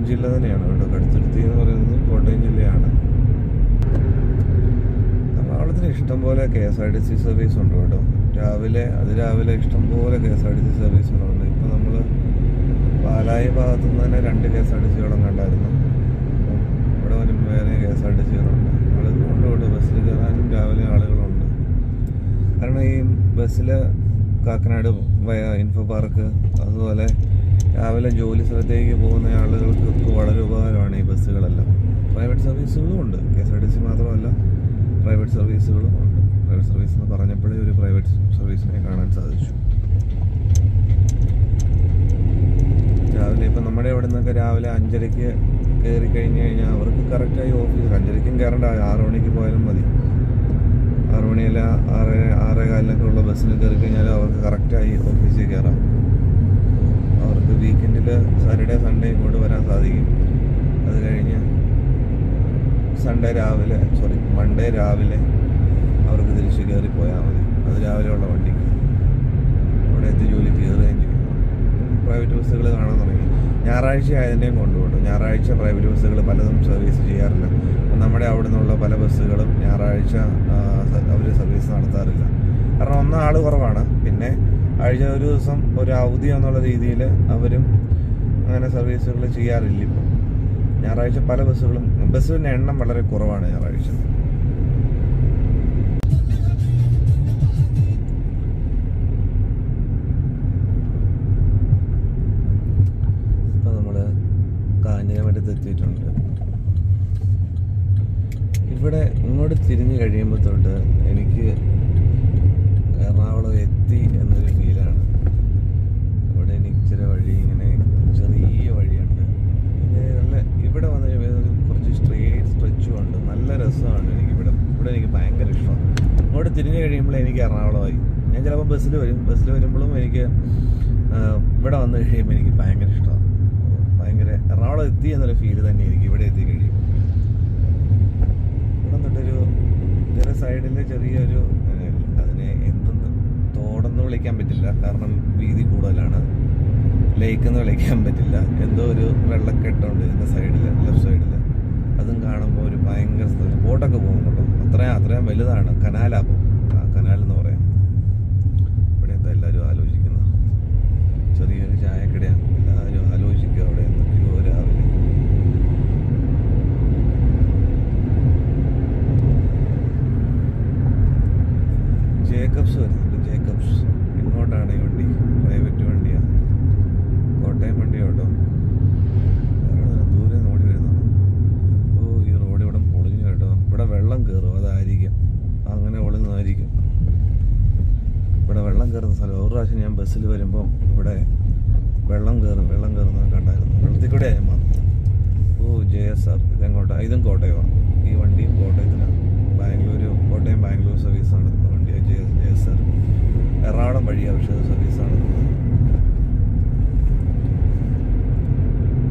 ജില്ല തന്നെയാണ് കേട്ടോ. കടുത്തുരുത്തി എന്ന് പറയുന്നത് കോട്ടയം ജില്ലയാണ്. എറണാകുളത്തിന് ഇഷ്ടംപോലെ KSRTC സർവീസ് ഉണ്ട് കേട്ടോ. അതിരാവിലെ ഇഷ്ടംപോലെ KSRTC സർവീസുകളുണ്ട്. ഇപ്പം നമ്മൾ പാലായി ഭാഗത്തു നിന്ന് തന്നെ 2 KSRTCകളും കണ്ടായിരുന്നു. അപ്പം ഇവിടെ വരുമ്പോൾ വേറെ KSRTCകളുണ്ട്. ആളുകളുണ്ട്. ബസ്സിൽ കയറാനും രാവിലെ ആളുകളുണ്ട്. കാരണം ഈ ബസ്സിൽ കാക്കനാട് ഇൻഫോ പാർക്ക്, അതുപോലെ രാവിലെ ജോലി സ്ഥലത്തേക്ക് പോകുന്ന ആളുകൾക്കൊക്കെ വളരെ ഉപകാരമാണ് ഈ ബസ്സുകളെല്ലാം. പ്രൈവറ്റ് സർവീസുകളും ഉണ്ട്. KSRTC മാത്രമല്ല, പ്രൈവറ്റ് സർവീസുകളും ഉണ്ട്. പ്രൈവറ്റ് സർവീസ് എന്ന് പറഞ്ഞപ്പോഴേ ഒരു പ്രൈവറ്റ് സർവീസിനെ കാണാൻ സാധിച്ചു. രാവിലെ ഇപ്പം നമ്മുടെ ഇവിടെ നിന്നൊക്കെ രാവിലെ 5:30 കയറി കഴിഞ്ഞ് കഴിഞ്ഞാൽ അവർക്ക് കറക്റ്റായി ഓഫീസ് 5:30 കയറേണ്ട, 6 മണിക്ക് പോയാലും മതി. 6 മണിയല്ല 6:15 ഉള്ള ബസ്സിൽ കയറി കഴിഞ്ഞാൽ അവർക്ക് കറക്റ്റായി ഓഫീസിൽ കയറാം. അവർക്ക് വീക്കെൻഡിൽ സാറ്റർഡേ സൺഡേ ഇങ്ങോട്ട് വരാൻ സാധിക്കും. അത് കഴിഞ്ഞ് മൺഡേ രാവിലെ അവർക്ക് തിരിച്ച് കയറി പോയാൽ മതി. അത് രാവിലെയുള്ള വണ്ടിക്ക് അവിടെ എത്തി ജോലി കയറുകയും ചെയ്യും. പ്രൈവറ്റ് ബസ്സുകൾ കാണാൻ തുടങ്ങി. ഞായറാഴ്ച ആയതിൻ്റെയും കൊണ്ടുപോകും. ഞായറാഴ്ച പ്രൈവറ്റ് ബസ്സുകൾ പലതും സർവീസ് ചെയ്യാറില്ല. നമ്മുടെ അവിടെ നിന്നുള്ള പല ബസ്സുകളും ഞായറാഴ്ച അവർ സർവീസ് നടത്താറില്ല. കാരണം ഒന്ന് ആൾ കുറവാണ്, പിന്നെ ആഴ്ച ഒരു ദിവസം ഒരു അവധി എന്നുള്ള രീതിയിൽ അവരും അങ്ങനെ സർവീസുകൾ ചെയ്യാറില്ല. ഇപ്പം ഞായറാഴ്ച പല ബസ്സുകളുടെ എണ്ണം വളരെ കുറവാണ് ഞായറാഴ്ച. ഇപ്പം നമ്മൾ കാഞ്ഞിരമറ്റത്ത് എത്തിയിട്ടുണ്ട്. ഇവിടെ ഇങ്ങോട്ട് തിരിഞ്ഞ് കഴിയുമ്പോൾ തൊട്ട് എനിക്ക് എറണാകുളം എത്തി എന്നൊരു ഫീലാണ്. ഇവിടെ എനിക്ക് ഇച്ചിരി വഴി ഇങ്ങനെ ചെറിയ വഴിയുണ്ട്. ഇവിടെ വന്ന് കുറച്ച് സ്ട്രെച്ചും ഉണ്ട്. നല്ല രസമാണ്. ഇവിടെ എനിക്ക് ഭയങ്കര ഇഷ്ടമാണ്. ഇങ്ങോട്ട് തിരിഞ്ഞ് കഴിയുമ്പോൾ എനിക്ക് എറണാകുളമായി. ഞാൻ ചിലപ്പോൾ ബസ്സിൽ വരുമ്പോഴും എനിക്ക് ഇവിടെ വന്ന് കഴിയുമ്പോൾ എനിക്ക് ഭയങ്കര ഇഷ്ടമാണ്. ഭയങ്കര എറണാകുളം എത്തി എന്നൊരു ഫീല് തന്നെ എനിക്ക് ഇവിടെ എത്തി കഴിയും. ഇവിടെ തൊട്ടൊരു ഇതിൻ്റെ സൈഡിൽ ചെറിയൊരു, അതിനെ എന്തെന്ന് തോടെന്ന് വിളിക്കാൻ പറ്റില്ല, കാരണം വീതി കൂടുതലാണ്. ലേക്കെന്ന് വിളിക്കാൻ പറ്റില്ല. എന്തോ ഒരു വെള്ളക്കെട്ടുണ്ട് ഇതിൻ്റെ സൈഡിൽ, ലെഫ്റ്റ് സൈഡിൽ. അതും കാണുമ്പോൾ ഒരു ഭയങ്കര സ്ഥലം. ബോട്ടൊക്കെ പോകുന്നുണ്ടോ, അത്രയും വലുതാണ്. കനാലാ കനാൽ എന്ന് പറയാം. ഇവിടെ എന്താ എല്ലാവരും ആലോചിക്കുന്നത്? ചെറിയൊരു ചായക്കടയാണ്. എല്ലാവരും ആലോചിക്കുക അവിടെ എന്തൊക്കെയോ രാവിലെ. കിടക്കുന്ന സ്ഥലം. ഒരു പ്രാവശ്യം ഞാൻ ബസ്സിൽ വരുമ്പം ഇവിടെ വെള്ളം കയറുന്നത് കണ്ടായിരുന്നു. വെള്ളത്തിൽ കൂടെ ഞാൻ വന്നത്. JSR ഇതെങ്ങോട്ടാണ്? ഇതും കോട്ടയമാണ്. ഈ വണ്ടിയും കോട്ടയത്തിനാണ്. കോട്ടയം ബാംഗ്ലൂർ സർവീസ് നടത്തുന്ന വണ്ടിയാണ് JSR. എറണാകുളം വഴിയാണ് പക്ഷേ സർവീസ് നടത്തുന്നത്.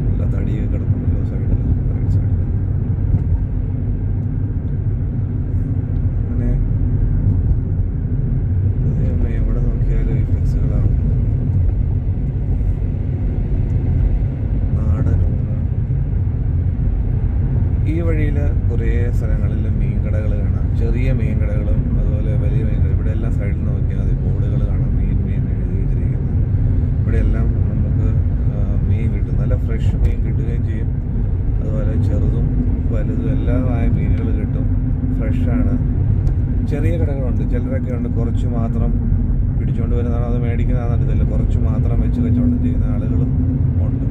നല്ല തടിയൊക്കെ കിടപ്പുണ്ടല്ലോ സൈഡിൽ. അങ്ങനെ എവിടെ നോക്കിയാലും ഈ ഫ്ലെക്സുകളാണ്. ഈ വഴിയിൽ കുറേ സ്ഥലങ്ങളിൽ മീൻകടകൾ കാണാം. ചെറിയ മീൻകടകളും അതുപോലെ വലിയ മീൻകട. ഇവിടെ എല്ലാം സൈഡിൽ നോക്കിയാൽ മതി, ബോർഡുകൾ കാണാം. മീൻ എഴുതി വെച്ചിരിക്കുന്നത്. ഇവിടെയെല്ലാം നമുക്ക് മീൻ കിട്ടും. നല്ല ഫ്രഷ് മീൻ കിട്ടുകയും ചെയ്യും. അതുപോലെ ചെറുതും വലുതും എല്ലാമായ മീനുകൾ കിട്ടും. ഫ്രഷാണ്. ചെറിയ കടകളുണ്ട്. ചിലരൊക്കെ ഉണ്ട് കുറച്ച് മാത്രം പിടിച്ചുകൊണ്ട് വരുന്നതാണ്, അത് മേടിക്കുന്നതാണെന്നറിയത്തില്ല. കുറച്ച് മാത്രം വെച്ച് കച്ചവടം ചെയ്യുന്ന ആളുകളും ഉണ്ട്.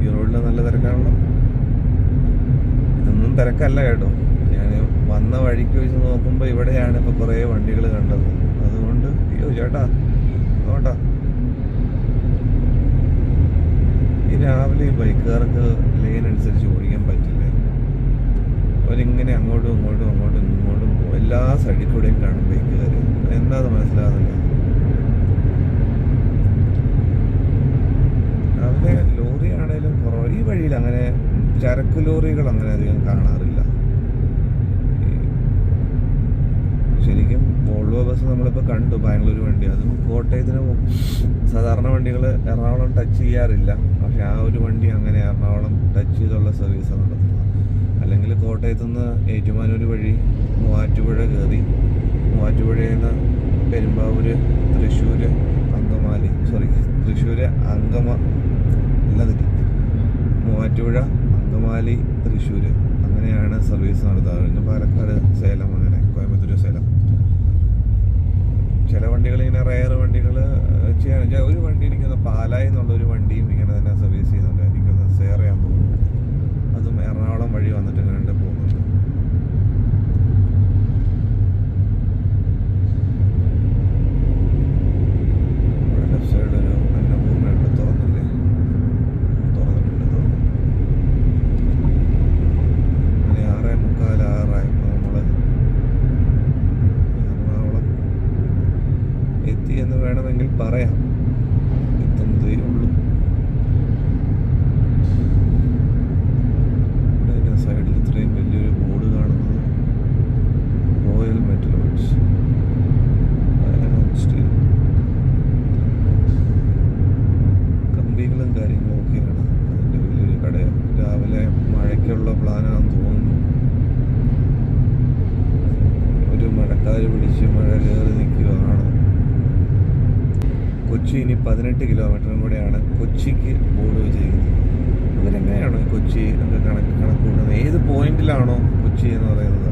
ഈ റോഡിൽ നല്ല തിരക്കാണല്ലോ. ഇതൊന്നും തിരക്കല്ല കേട്ടോ. ഞാൻ വന്ന വഴിക്ക് വെച്ച് നോക്കുമ്പോൾ ഇവിടെയാണ് ഇപ്പോൾ കുറേ വണ്ടികൾ കണ്ടത്. അതുകൊണ്ട് ചേട്ടാ നോട്ടാ, ഈ രാവിലെ ഈ ബൈക്കുകാർക്ക് ലൈൻ അനുസരിച്ച് ഓടിക്കാൻ പറ്റില്ല. അവരിങ്ങനെ അങ്ങോട്ടും ഇങ്ങോട്ടും എല്ലാ സൈഡിൽ കൂടെയും കാണും ബൈക്കുകാർ. എന്താ അത് മനസ്സിലാകുന്നില്ല. രാവിലെ ലോറി ആണേലും കുറവ്. ഈ വഴിയിൽ അങ്ങനെ ചരക്ക് ലോറികൾ അങ്ങനെ അധികം കാണാറില്ല. ശരിക്കും വോൾവോ ബസ് നമ്മളിപ്പോൾ കണ്ടു, ബാംഗ്ലൂർ വണ്ടി. അതും കോട്ടയത്തിന് സാധാരണ വണ്ടികൾ എറണാകുളം ടച്ച് ചെയ്യാറില്ല. പക്ഷെ ആ ഒരു വണ്ടി അങ്ങനെ എറണാകുളം ടച്ച് ചെയ്തുള്ള സർവീസാണ് നടത്തുന്നത്. അല്ലെങ്കിൽ കോട്ടയത്തു നിന്ന് ഏറ്റുമാനൂർ വഴി മൂവാറ്റുപുഴ കയറി, മൂവാറ്റുപുഴയിൽ നിന്ന് പെരുമ്പാവൂർ, തൃശ്ശൂർ എല്ലാം തെറ്റി, മൂവാറ്റുപുഴ, അങ്കമാലി, തൃശ്ശൂർ, അങ്ങനെയാണ് സർവീസ് നടത്തുക. പിന്നെ പാലക്കാട്, സേലം, അങ്ങനെ കോയമ്പത്തൂർ, സേലം. ചില വണ്ടികൾ ഇങ്ങനെ റയർ വണ്ടികൾ ചെയ്യാൻ. ഒരു വണ്ടി എനിക്കൊന്ന് പാലായി എന്നുള്ളൊരു വണ്ടിയും ഇങ്ങനെ തന്നെ സർവീസ് ചെയ്യുന്നുണ്ട്. എനിക്കൊന്ന് ഷെയർ ചെയ്യാൻ തോന്നുന്നു. അതും എറണാകുളം വഴി വന്നിട്ട് ഇങ്ങനെ പോകുന്നുണ്ട്. ലെഫ്റ്റ് സൈഡ് ഒരു അന്നപൂർണ്ണ ഇവിടെ തുറന്നിട്ടുണ്ട്. അങ്ങനെ 6:45 ഇപ്പോൾ നമ്മൾ എറണാകുളം എത്തി എന്ന് വേണമെങ്കിൽ പറയാം. എത്തുന്നതേ ഉള്ളൂ. സൈഡിൽ ഇത്രയും വലിയൊരു ബോർഡ് കാണുന്നത് റോയൽ മെറ്റലോയിഡ്സ് സ്റ്റീൽ. കമ്പികളും കാര്യങ്ങളും ഒക്കെയാണ്. അതിൻ്റെ വലിയൊരു കടയാണ്. രാവിലെ മഴയ്ക്കുള്ള പ്ലാനാണെന്ന് തോന്നുന്നു. ഒരു മഴക്കാര് പിടിച്ച് മഴ കയറി നിൽക്കുകയാണ്. കൊച്ചി ഇനി 18 കിലോമീറ്ററും കൂടെയാണ് കൊച്ചിക്ക് ബോർഡ് വെച്ചിരിക്കുന്നത്. ഇവരെങ്ങനെയാണോ കൊച്ചി ഒക്കെ കണക്ക് കൂടുന്നത്? ഏത് പോയിന്റിലാണോ കൊച്ചി എന്ന് പറയുന്നത്?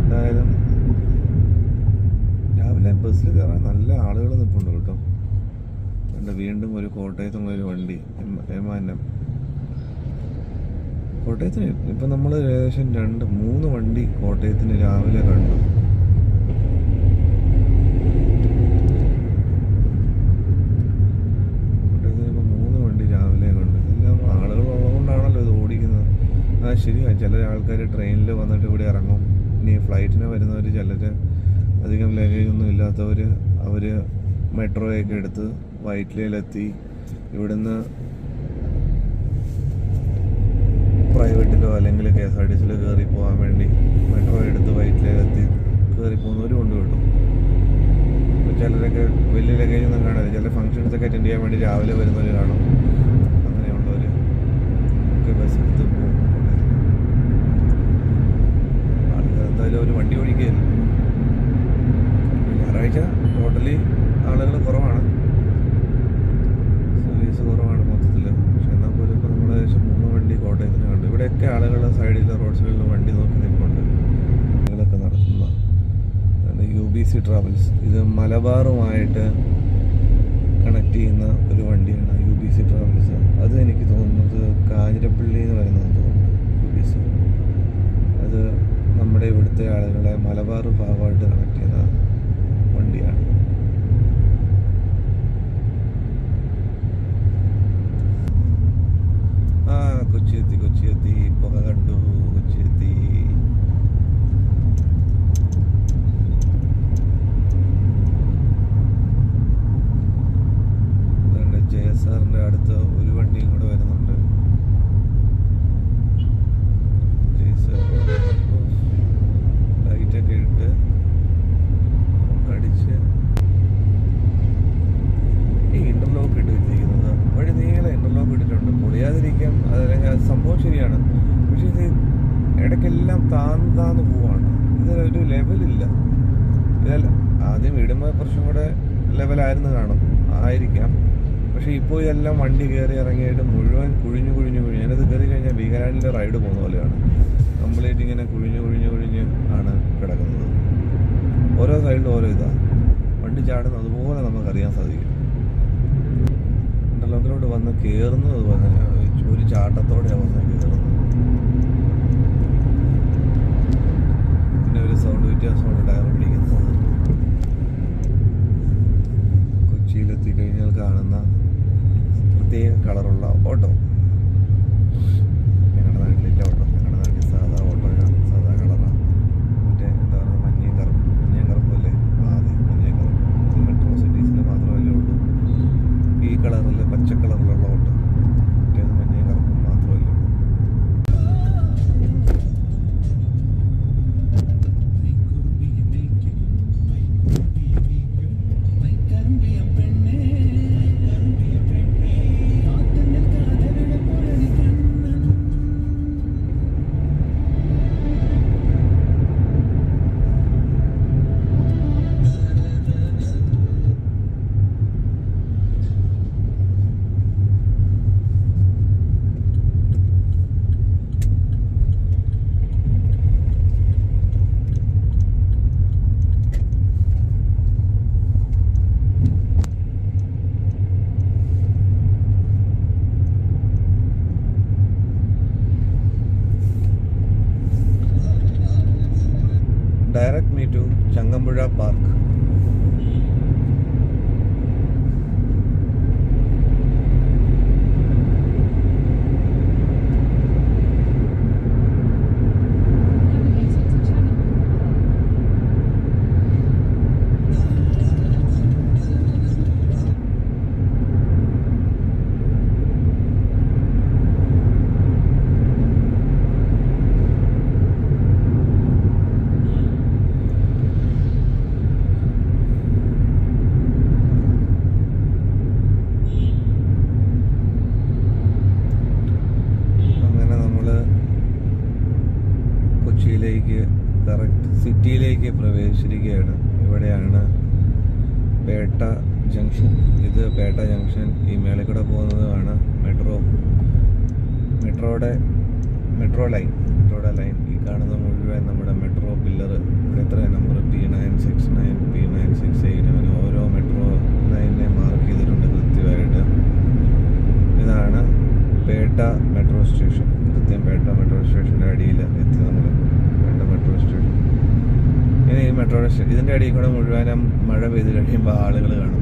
എന്തായാലും രാവിലെ ബസ്സിൽ കയറാൻ നല്ല ആളുകൾ നിൽപ്പുണ്ട് കേട്ടോ. വീണ്ടും ഒരു കോട്ടയത്തുള്ളൊരു വണ്ടി M&M. കോട്ടയത്തിന് ഇപ്പം നമ്മൾ ഏകദേശം 2-3 വണ്ടി കോട്ടയത്തിന് രാവിലെ കണ്ടു. ശരിയാണ്. ചില ആൾക്കാർ ട്രെയിനിൽ വന്നിട്ട് ഇവിടെ ഇറങ്ങും. ഇനി ഫ്ലൈറ്റിന് വരുന്നവർ, ചിലർ അധികം ലഗേജൊന്നും ഇല്ലാത്തവർ, അവർ മെട്രോയൊക്കെ എടുത്ത് വൈറ്റ്ലയിലെത്തി ഇവിടുന്ന് പ്രൈവറ്റിലോ അല്ലെങ്കിൽ KSRTCയിലോ കയറി പോകാൻ വേണ്ടി മെട്രോ എടുത്ത് വൈറ്റ്ലയിലെത്തി കയറി പോകുന്നവരും ഉണ്ട് കേട്ടോ. ചിലരൊക്കെ വലിയ ലഗേജൊന്നും കാണാതെ ചില ഫങ്ഷൻസൊക്കെ അറ്റൻഡ് ചെയ്യാൻ വേണ്ടി രാവിലെ വരുന്നവർ കാണും. അങ്ങനെയുള്ളവർ ഒക്കെ ബസ് എടുത്ത് പോകും. എന്തായാലും ഒരു വണ്ടി ഓടിക്കുകയില്ല. ഞായറാഴ്ച ടോട്ടലി ആളുകൾ കുറവാണ്, സർവീസ് കുറവാണ് മൊത്തത്തിൽ. പക്ഷെ എന്നാൽ പോലും ഇപ്പോൾ നമ്മൾ ഏകദേശം 3 വണ്ടി കോട്ടയത്തിന് കണ്ടു. ഇവിടെയൊക്കെ ആളുകൾ സൈഡിൽ റോഡ് സൈഡിൽ വണ്ടി നോക്കി നിൽപ്പുണ്ട്. ഇതൊക്കെ നടത്തുന്ന UBC ട്രാവൽസ്. ഇത് മലബാറുമായിട്ട് കണക്ട് ചെയ്യുന്ന ഒരു വണ്ടിയാണ് UBC ട്രാവൽസ്. അത് എനിക്ക് തോന്നുന്നത് കാഞ്ഞിരപ്പള്ളിയിൽ നിന്ന് വരുന്നതെന്ന് തോന്നുന്നു UBC. അത് നമ്മുടെ ഇവിടുത്തെ ആളുകളെ മലബാർ ഭാഗമായിട്ട് കണക്ട് ചെയ്യുന്ന ഇടയ്ക്കെല്ലാം താന്ന് പോവാണ്. ഇതിനൊരു ലെവലില്ല. ഇതല്ല ആദ്യം ഇടുമ്പോൾ കുറച്ചും കൂടെ ലെവലായിരുന്നു ആയിരിക്കാം. പക്ഷെ ഇപ്പോൾ ഇതെല്ലാം വണ്ടി കയറി ഇറങ്ങിയിട്ട് മുഴുവൻ കുഴിഞ്ഞു ഞാനത് കയറി കഴിഞ്ഞാൽ വീഗാലാൻഡിലെ റൈഡ് പോകുന്ന പോലെയാണ്. കംപ്ലീറ്റ് ഇങ്ങനെ കുഴിഞ്ഞ് ആണ് കിടക്കുന്നത്. ഓരോ സൈഡിലും ഓരോ ഇതാണ്. വണ്ടി ചാടുന്നത് അതുപോലെ നമുക്കറിയാൻ സാധിക്കും. ഇന്റർലോക്കിലോട്ട് വന്ന് കയറുന്നത് അതുപോലെ ഒരു ചാട്ടത്തോടെയാണ് വന്ന് കയറുന്നത്. പിന്നെ ഒരു സൗണ്ട് വ്യത്യാസമാണ് ടയർ പിടിക്കുന്നത്. കൊച്ചിയിലെത്തിക്കഴിഞ്ഞാൽ കാണുന്ന പ്രത്യേക കളറുള്ള ഓട്ടോ. ഞങ്ങളുടെ നാട്ടിലില്ല ഓട്ടോ. ഞങ്ങളുടെ നാട്ടിൽ സാധാ ഓട്ടോയാണ്, സാധാ കളറാണ്. മറ്റേ എന്താ പറയുക മഞ്ഞയും കറുപ്പല്ലേ, അതെ മഞ്ഞയും കറുപ്പ്. ഇത് മെട്രോ സിറ്റീസിൽ മാത്രമല്ലേ ഉള്ളൂ ഈ കളറിൽ, പച്ച കളറിലുള്ള ഓട്ടോ. മറ്റേത് മഞ്ഞയും കറുപ്പും മാത്രമല്ലേ ഉള്ളൂ. Direct me to Changambuzha Park. Correct സിറ്റിയിലേക്ക് പ്രവേശിച്ചിരിക്കുകയാണ്. ഇവിടെയാണ് പേട്ട ജംഗ്ഷൻ. ഇത് പേട്ട ജംഗ്ഷൻ. ഈ മേളിൽ കൂടെ പോകുന്നതാണ് മെട്രോ ലൈൻ. ഈ കാണുന്ന മുഴുവൻ നമ്മുടെ മെട്രോ പില്ലർ. ഇവിടെ എത്ര നമ്പർ P969 P968 അങ്ങനെ ഓരോ മെട്രോ ലൈനിനെ മാർക്ക് ചെയ്തിട്ടുണ്ട് കൃത്യമായിട്ട്. ഇതാണ് പേട്ട മെട്രോ സ്റ്റേഷൻ. കൃത്യം പേട്ട മെട്രോ സ്റ്റേഷൻ്റെ അടിയിൽ എത്തി നമ്മൾ. Metro station. ഇനി ഈ മെട്രോ സ്റ്റേഷൻ ഇതിൻ്റെ അടിയിൽ കൂടെ മുഴുവനും മഴ പെയ്ത് കഴിയുമ്പോൾ ആളുകൾ കാണും.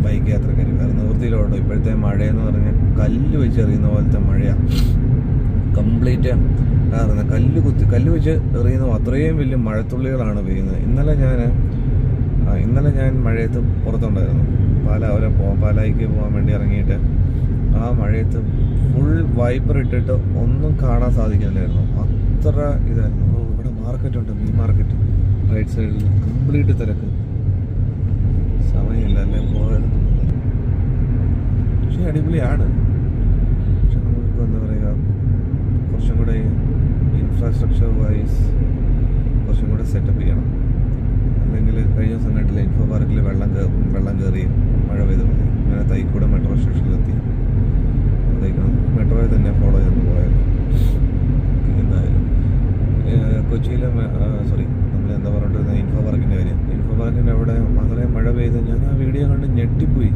ബൈക്ക് യാത്രക്കാർ. കാരണം നിവൃത്തിയിലോട്ടോ. ഇപ്പോഴത്തെ മഴയെന്ന് പറഞ്ഞാൽ കല്ല് വെച്ച് എറിയുന്ന പോലത്തെ മഴയാണ്. കംപ്ലീറ്റ് കാരണം കല്ല് വെച്ച് എറിയുന്ന അത്രയും വലിയ മഴത്തുള്ളികളാണ് പെയ്യുന്നത്. ഇന്നലെ ഞാൻ മഴയത്ത് പുറത്തുണ്ടായിരുന്നു. പാലായിക്ക് പോകാൻ വേണ്ടി ഇറങ്ങിയിട്ട് ആ മഴയത്ത് ഫുൾ വൈപ്പർ ഇട്ടിട്ട് ഒന്നും കാണാൻ സാധിക്കുന്നില്ലായിരുന്നു. അത്ര ഇതായിരുന്നു. ഇവിടെ മാർക്കറ്റുണ്ട്, മീൻ മാർക്കറ്റ് റൈറ്റ് സൈഡിൽ. കംപ്ലീറ്റ് തിരക്ക്. സമയമില്ല അല്ലേ പോകായിരുന്നു. പക്ഷെ അടിപൊളിയാണ്. പക്ഷെ നമുക്ക് എന്താ പറയുക, കുറച്ചും കൂടെ ഇൻഫ്രാസ്ട്രക്ചർ വൈസ് കുറച്ചും കൂടെ സെറ്റപ്പ് ചെയ്യണം. അല്ലെങ്കിൽ കഴിഞ്ഞ ദിവസം കണ്ടില്ല ഇൻഫോ പാർക്കിൽ വെള്ളം കയറി മഴ പെയ്ത് മതി. അങ്ങനെ തൈക്കൂടെ മെട്രോ സ്റ്റേഷനിലെത്തി. മെട്രോയെ തന്നെ ഫോളോ ചെയ്ത് പോയത്. എന്തായാലും കൊച്ചിയിലെ നമ്മൾ എന്താ പറഞ്ഞിരുന്നത് ഇൻഫോ പാർക്കിൻ്റെ കാര്യം. ഇൻഫോ പാർക്കിൻ്റെ അവിടെ അത്രയും മഴ പെയ്ത് ഞാൻ ആ വീഡിയോ കണ്ട് ഞെട്ടിപ്പോയി.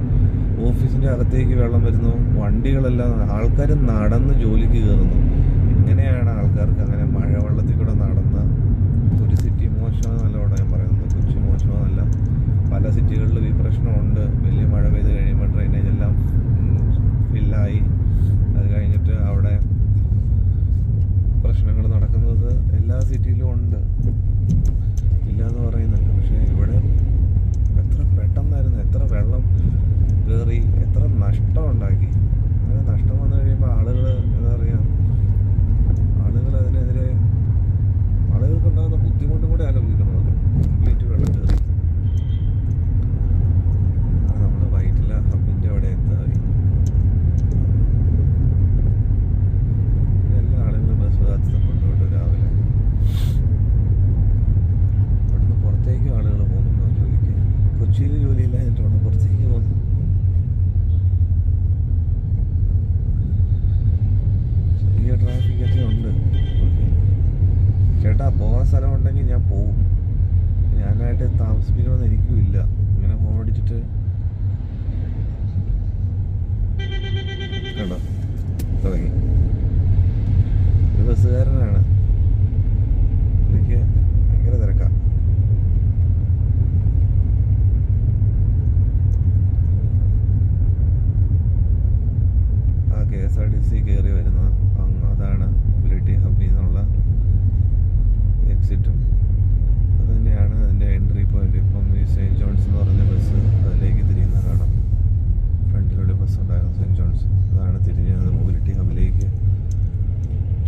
ഓഫീസിൻ്റെ അകത്തേക്ക് വെള്ളം വരുന്നു, വണ്ടികളെല്ലാം, ആൾക്കാർ നടന്ന് ജോലിക്ക് കയറുന്നു. ഇങ്ങനെയാണ് ആൾക്കാർക്ക് അങ്ങനെ മഴവെള്ളത്തിൽ കൂടെ നടന്ന്. ഒരു സിറ്റി മോശമെന്നല്ല അവിടെ ഞാൻ പറയുന്നത്, കൊച്ചി മോശമെന്നല്ല. പല സിറ്റികളിലും ഈ പ്രശ്നമുണ്ട്. വലിയ മഴ പെയ്ത് കഴിയുമ്പോൾ ഡ്രെയിനേജ് എല്ലാം ഫില്ലായി. അത് കഴിഞ്ഞിട്ട് അവിടെ പ്രശ്നങ്ങൾ നടക്കുന്നത് എല്ലാ സിറ്റിയിലും ഉണ്ട്, ഇല്ലയെന്ന് പറയുന്നില്ല. പക്ഷേ ഇവിടെ എത്ര പെട്ടെന്നായിരുന്നു, എത്ര വെള്ളം കയറി, എത്ര നഷ്ടം ഉണ്ടാക്കി. അങ്ങനെ നഷ്ടം വന്നു കഴിയുമ്പോൾ ആളുകൾ എന്താ പറയുക, അതിനെതിരെ ആളുകൾക്കുണ്ടാകുന്ന ബുദ്ധിമുട്ടും കൂടെ ആലോചിക്കണമല്ലോ. കംപ്ലീറ്റ് വെള്ളം കയറി. നമ്മൾ വൈറ്റില ഹബിൻ്റെ അവിടെ എന്തായി. എല്ലാ ആളുകളും ബസ് കാത്ത് കൊണ്ടുപോയിട്ട് രാവിലെ സ്ഥലം ഉണ്ടെങ്കിൽ ഞാൻ പോവും. ഞാനായിട്ട് താമസിപ്പിക്കണമെന്ന് എനിക്കും ഇല്ല. ഇങ്ങനെ ഫോൺ അടിച്ചിട്ട് കണ്ടോ തുടങ്ങി. ഒരു ബസ്സുകാരനാണ്, എനിക്ക് ഭയങ്കര തിരക്കാ. ആ KSRTC കയറി വരുന്ന അതാണ് മൊബിലിറ്റി ഹബ്ബിൽ നിന്നുള്ള എക്സിറ്റും അത് തന്നെയാണ് അതിൻ്റെ എൻട്രി പോയിന്റ്. ഇപ്പം ഈ സെയിൻറ്റ് ജോൺസ് എന്ന് പറഞ്ഞ ബസ് അതിലേക്ക് തിരിയുന്ന കാണാം. ഫ്രണ്ടിലൂടെ ബസ് ഉണ്ടായിരുന്നു സെയിൻറ്റ് ജോൺസ്, അതാണ് തിരിഞ്ഞത് മൊബിലിറ്റി ഹബിലേക്ക്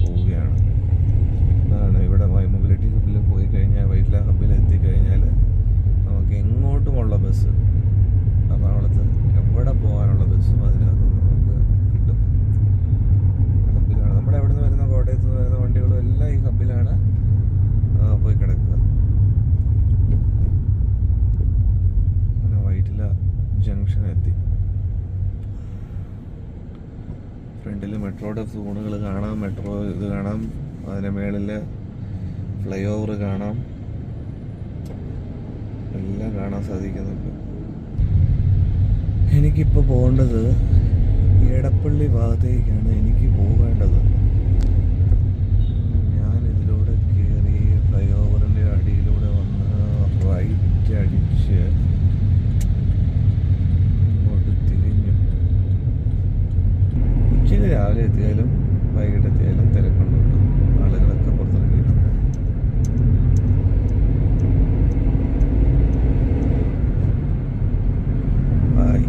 പോവുകയാണ്. അതാണ് ഇവിടെ മൊബിലിറ്റി ഹബിൽ പോയി കഴിഞ്ഞാൽ, വൈറ്റ്ല ഹബിൽ എത്തിക്കഴിഞ്ഞാൽ നമുക്ക് എങ്ങോട്ടുമുള്ള ബസ്, എറണാകുളത്ത് എവിടെ പോകാനുള്ള ബസ്സും അതിനകത്ത് നമുക്ക് കിട്ടും. ഹബിലാണ് നമ്മുടെ എവിടെ നിന്ന് വരുന്ന, കോട്ടയത്ത് നിന്ന് വരുന്ന വണ്ടികളും എല്ലാം ഈ ഹബിലാണ് പോയി കിടക്കുക. അങ്ങനെ വൈറ്റില ജംഗ്ഷൻ എത്തി. ഫ്രണ്ടിൽ മെട്രോയുടെ തൂണുകൾ കാണാം, മെട്രോ ഇത് കാണാം, അതിന് മേളിൽ ഫ്ലൈ ഓവർ കാണാം, എല്ലാം കാണാൻ സാധിക്കുന്നുണ്ട്. എനിക്കിപ്പോൾ പോകേണ്ടത് എടപ്പള്ളി ഭാഗത്തേക്കാണ് എനിക്ക് പോകേണ്ടത്. ഞാൻ ഇതിലൂടെ കയറി ഫ്ലൈ ഓവറിൻ്റെ അടിയിലൂടെ വന്ന് റൈറ്റ് അടിച്ച് ഇങ്ങോട്ട് തിരിഞ്ഞു. ഉച്ചയ്ക്ക് രാവിലെ എത്തിയാലും വൈകിട്ട് എത്തിയാലും തിരക്കുണ്ട്. ആളുകളൊക്കെ പുറത്തിറങ്ങിയിട്ടുണ്ട്. ഹായ്,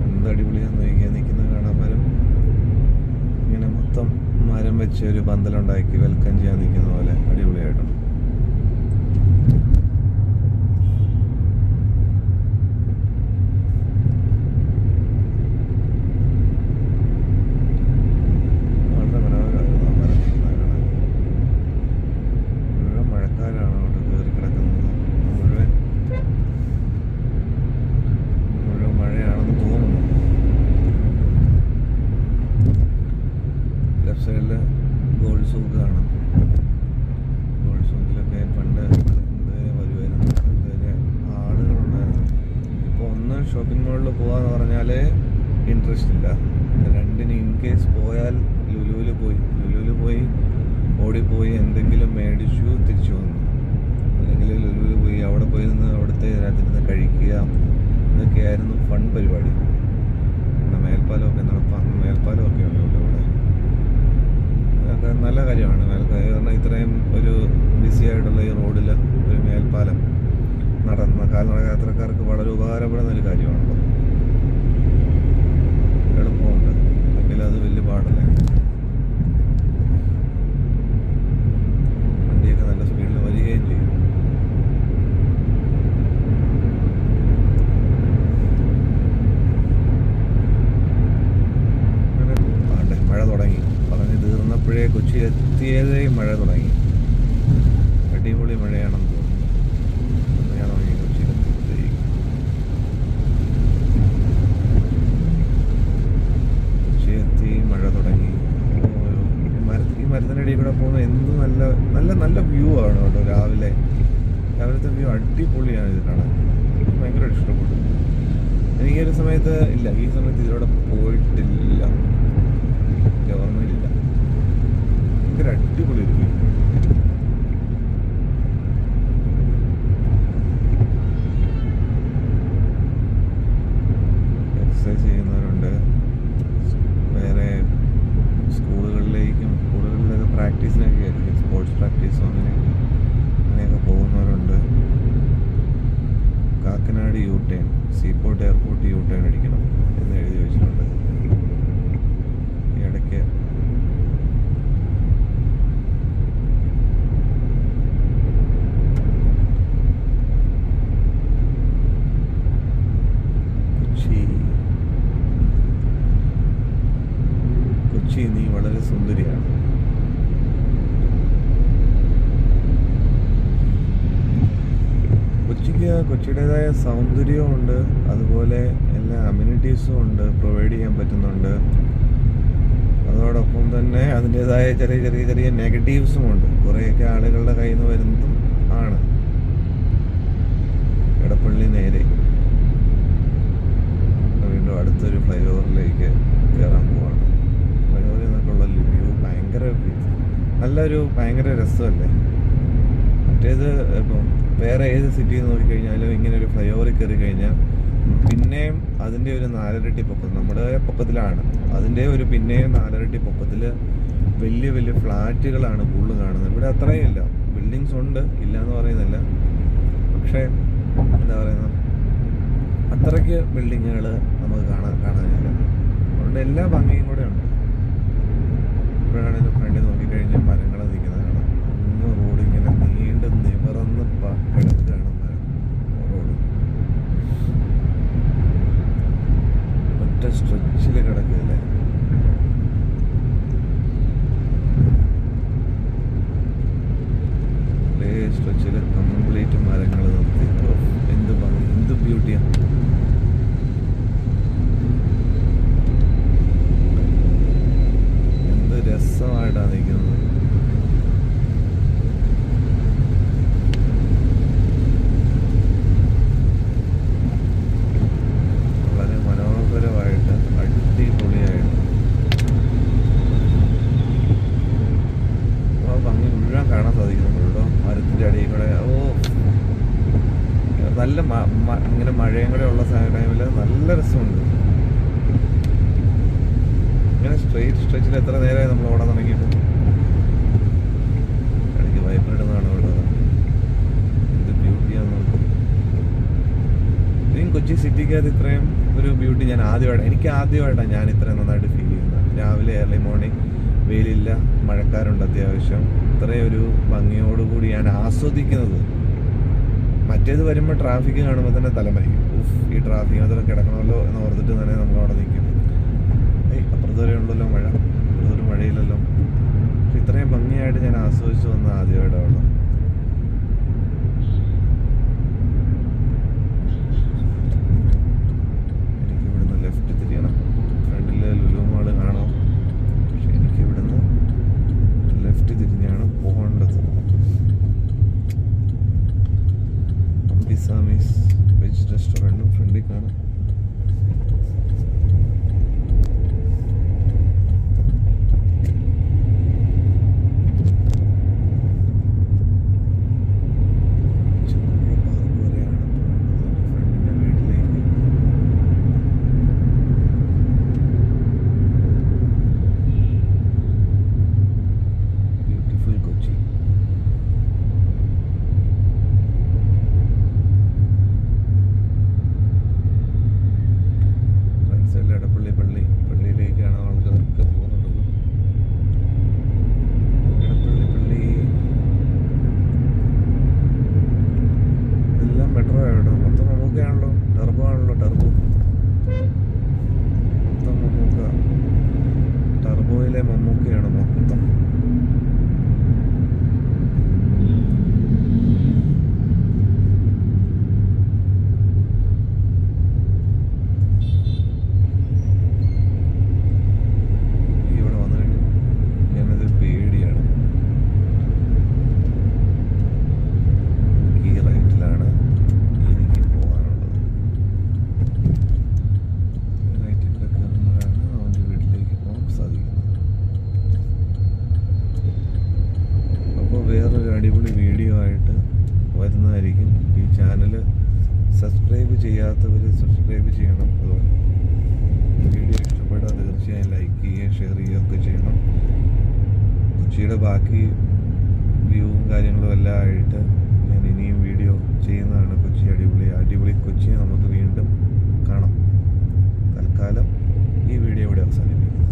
എന്തടിപൊളിയാന്ന് നോക്കിയാൽ നിൽക്കുന്നത് കാണാൻ. മരം ഇങ്ങനെ മൊത്തം മരം വെച്ച് ഒരു പന്തലുണ്ടാക്കി വെൽക്കം ചെയ്യാൻ നിൽക്കുന്ന പോലെ അടിപൊളിയായിട്ടുണ്ട്. സൈഡിൽ ഗോൾഡ് സൂക്ക് കാണാം. ഗോൾഡ് സൂക്കിലൊക്കെ പണ്ട് വരുമായിരുന്നു, ആളുകളുണ്ടായിരുന്നു. ഇപ്പോൾ ഒന്ന് ഷോപ്പിംഗ് മാളിൽ പോകാന്ന് പറഞ്ഞാൽ ഇൻട്രസ്റ്റ് ഇല്ല. രണ്ടിന് ഇൻ കേസ് പോയാൽ ലുലുവിൽ പോയി ഓടിപ്പോയി എന്തെങ്കിലും മേടിച്ചു തിരിച്ചു വന്നു, അല്ലെങ്കിൽ ലുലുവിൽ പോയി അവിടെ പോയി നിന്ന് അവിടുത്തെ ഇതിനകത്തിരുന്ന് കഴിക്കുക. ഇതൊക്കെയായിരുന്നു ഫൺ പരിപാടി. പിന്നെ മേൽപ്പാലമൊക്കെ മേൽപ്പാലമൊക്കെ ഉണ്ട് ഇവിടെ. അതൊക്കെ നല്ല കാര്യമാണ്. കാരണം ഇത്രയും ഒരു ബിസി ആയിട്ടുള്ള ഈ റോഡിൽ ഒരു മേൽപ്പാലം കാൽനട യാത്രക്കാർക്ക് വളരെ ഉപകാരപ്പെടുന്ന ഒരു കാര്യമാണല്ലോ. എളുപ്പമുണ്ട്, അല്ലെങ്കിൽ അത് വലിയ പാടല്ലേ. വണ്ടിയൊക്കെ നല്ല സ്പീഡിൽ വരികയും ചെയ്യും. മഴ തുടങ്ങി. പറഞ്ഞു തീർന്നപ്പോഴേ കൊച്ചി എത്തിയതേ മഴ തുടങ്ങി. അടിപൊളി മഴയാണെന്ന് തോന്നുന്നു. മഴയാണ് തുടങ്ങി കൊച്ചിയിലെത്തിയപ്പോഴേക്കും. കൊച്ചി എത്തി, മഴ തുടങ്ങി. ഈ മരത്തിൻ്റെ ഇടയിൽ കൂടെ പോകുന്ന എന്ത് നല്ല വ്യൂ ആണ് കേട്ടോ. രാവിലത്തെ വ്യൂ അടിപൊളിയാണ്. ഇത് കാണാൻ ഭയങ്കരമായിട്ട് ഇഷ്ടപ്പെട്ടു. എനിക്കൊരു സമയത്ത് ഇല്ല, ഈ സമയത്ത് ഇതിലൂടെ പോയിട്ടില്ല, ഓർമ്മയിലില്ല. ഭയങ്കര അടിപൊളി ഒരു വ്യൂ. എക്സസൈസ് ചെയ്യുന്നവരുണ്ട്, വേറെ സ്കൂളുകളിലൊക്കെ പ്രാക്ടീസിനൊക്കെ ആയിരിക്കും, സ്പോർട്സ് പ്രാക്ടീസോ അങ്ങനെയൊക്കെ പോകുന്നവരുണ്ട്. കാക്കനാട് U-ടേൺ, സീപോർട്ട് എയർപോർട്ട് U-ടേൺ അടിക്കണം എന്ന് എഴുതി വെച്ചിട്ടുണ്ട്. ഈ ഇടയ്ക്ക് കൊച്ചി നീ വളരെ സുന്ദരിയാണ്. കൊച്ചിയുടേതായ സൗന്ദര്യവും ഉണ്ട്, അതുപോലെ എല്ലാ അമ്യൂണിറ്റീസും ഉണ്ട്, പ്രൊവൈഡ് ചെയ്യാൻ പറ്റുന്നുണ്ട്. അതോടൊപ്പം തന്നെ അത് അതിൻ്റെതായ ചെറിയ ചെറിയ ചെറിയ നെഗറ്റീവ്സും ഉണ്ട്. കുറേയൊക്കെ ആളുകളുടെ കയ്യിൽ നിന്ന് വരുന്നതും ആണ്. എടപ്പള്ളി നേരെ വീണ്ടും അടുത്തൊരു ഫ്ലൈ ഓവറിലേക്ക് കയറാൻ പോവാണ്. ഫ്ലൈ ഓവറിൽ നിന്നൊക്കെയുള്ള വ്യൂ ഭയങ്കര രസമല്ലേ. മറ്റേത് ഇപ്പം വേറെ ഏത് സിറ്റിയിൽ നോക്കിക്കഴിഞ്ഞാലും ഇങ്ങനെ ഒരു ഫ്ലൈ ഓവറിൽ കയറി കഴിഞ്ഞാൽ പിന്നെയും അതിൻ്റെ ഒരു 4 ഇരട്ടി പൊക്കത്തിൽ, നമ്മുടെ പൊക്കത്തിലാണ്, അതിൻ്റെ ഒരു പിന്നെയും 4 ഇരട്ടി പൊക്കത്തിൽ വലിയ വലിയ ഫ്ലാറ്റുകളാണ് കൂടുതൽ കാണുന്നത്. ഇവിടെ അത്രയും ഇല്ല, ബിൽഡിങ്സ് ഉണ്ട്, ഇല്ല എന്ന് പറയുന്നില്ല, പക്ഷേ എന്താ പറയുന്നത്, അത്രയ്ക്ക് ബിൽഡിങ്ങുകൾ നമുക്ക് കാണാനില്ല. അതുകൊണ്ട് എല്ലാ ഭംഗിയും കൂടെ ഉണ്ട്. ഇപ്പോഴാണെങ്കിലും ഫ്രണ്ടിൽ നോക്കിക്കഴിഞ്ഞാൽ മരങ്ങൾ നിൽക്കുന്നത് കാണാം. അങ്ങ് റോഡ് ഇങ്ങനെ നീണ്ട് നിവർന്ന് കിടക്കുകയാണ് മരം റോഡ്. ഒറ്റ സ്ട്രെച്ചിൽ കിടക്കുകയല്ലേ. സ്ട്രെച്ചിൽ കംപ്ലീറ്റ് മരങ്ങൾ നിർത്തി. എന്ത് ഭംഗി, എന്ത് ബ്യൂട്ടിയാണ്. എന്ത് രസമായിട്ടാണ് നിൽക്കുന്നത്. വളരെ മനോഹരമായിട്ട് അടിപൊളിയായിട്ട് ആ ഭംഗി മുഴുവൻ കാണാൻ സാധിക്കുന്നുണ്ട് കേട്ടോ. മരത്തിൻ്റെ അടിയിൽ കൂടെ നല്ല ഇങ്ങനെ മഴയും കൂടെ ഉള്ള ടൈമിൽ നല്ല രസമുണ്ട്. ഇങ്ങനെ സ്ട്രെച്ചിൽ എത്ര നേരമായി നമ്മൾ ഓടാൻ തുടങ്ങിയിട്ട്. ഇടയ്ക്ക് വൈപ്പർ ഇടുന്നതാണ് ഇവിടെ. ഇത് ബ്യൂട്ടിയാന്ന് നോക്കും. ഇനിയും കൊച്ചി സിറ്റിക്കകത്ത് ഇത്രയും ഒരു ബ്യൂട്ടി എനിക്ക് ആദ്യമായിട്ടാണ് ഞാൻ ഇത്രയും നന്നായിട്ട് ഫീൽ ചെയ്യുന്നത്. രാവിലെ ഏർലി മോർണിംഗ്, വെയിലില്ല, മഴക്കാരുണ്ട് അത്യാവശ്യം, ഇത്രയും ഒരു ഭംഗിയോടുകൂടി ഞാൻ ആസ്വദിക്കുന്നത്. മറ്റേത് വരുമ്പോൾ ട്രാഫിക് കാണുമ്പോൾ തന്നെ തലമരിക്കും. ഈ ട്രാഫിക്കിനകത്ത് കിടക്കണമല്ലോ എന്ന് ഓർത്തിട്ട് തന്നെ നമ്മൾ അവിടെ നിൽക്കും. അപ്പുറത്ത് വരെ ഉള്ളല്ലോ മഴ, അപ്പുറത്തൊരു മഴയില്ലല്ലോ. പക്ഷെ ഇത്രയും ഭംഗിയായിട്ട് ഞാൻ ആസ്വദിച്ചു വന്ന ആദ്യമായിട്ടാണ്. എനിക്ക് ഇവിടുന്ന് ലെഫ്റ്റ് തിരിയണം. ഫ്രണ്ടിൽ ലുലു മാള് കാണാം, പക്ഷെ എനിക്ക് ഇവിടുന്ന് ലെഫ്റ്റ് തിരിഞ്ഞാണ് പോകേണ്ടത്. സാമീസ് വെജ് റെസ്റ്റോറൻറ്റും ഫ്രണ്ടിൽ കാണാം. ടർബോയിലെ മമ്മൂക്കയാണ് മൊത്തം. ഇവിടെ വന്നു കഴിഞ്ഞു ഞാനത് പേടിയാണ്. ഈ റൈറ്റിലാണ് എനിക്ക് പോകാനുള്ളത്. റൈറ്റിലൂടെ കയറുമ്പോഴാണ് അവൻ്റെ വീട്ടിലേക്ക് പോകാൻ സാധിക്കുന്നത്. അപ്പോൾ വേറൊരു അടിപൊളി വീഡിയോ ആയിട്ട് വരുന്നതായിരിക്കും. ഈ ചാനൽ സബ്സ്ക്രൈബ് ചെയ്യാത്തവർ സബ്സ്ക്രൈബ് ചെയ്യണം. അതുപോലെ വീഡിയോ ഇഷ്ടപ്പെട്ടാൽ തീർച്ചയായും ലൈക്ക് ചെയ്യുകയും ഷെയർ ചെയ്യുകയൊക്കെ ചെയ്യണം. കൊച്ചിയുടെ ബാക്കി വ്യൂവും കാര്യങ്ങളും എല്ലാം ആയിട്ട് ഞാൻ ഇനിയും വീഡിയോ ചെയ്യുന്നതാണ്. കൊച്ചി അടിപൊളി കൊച്ചിയെ നമുക്ക് വീണ്ടും കാണാം. തൽക്കാലം ഈ വീഡിയോ ഇവിടെ അവസാനിപ്പിക്കും.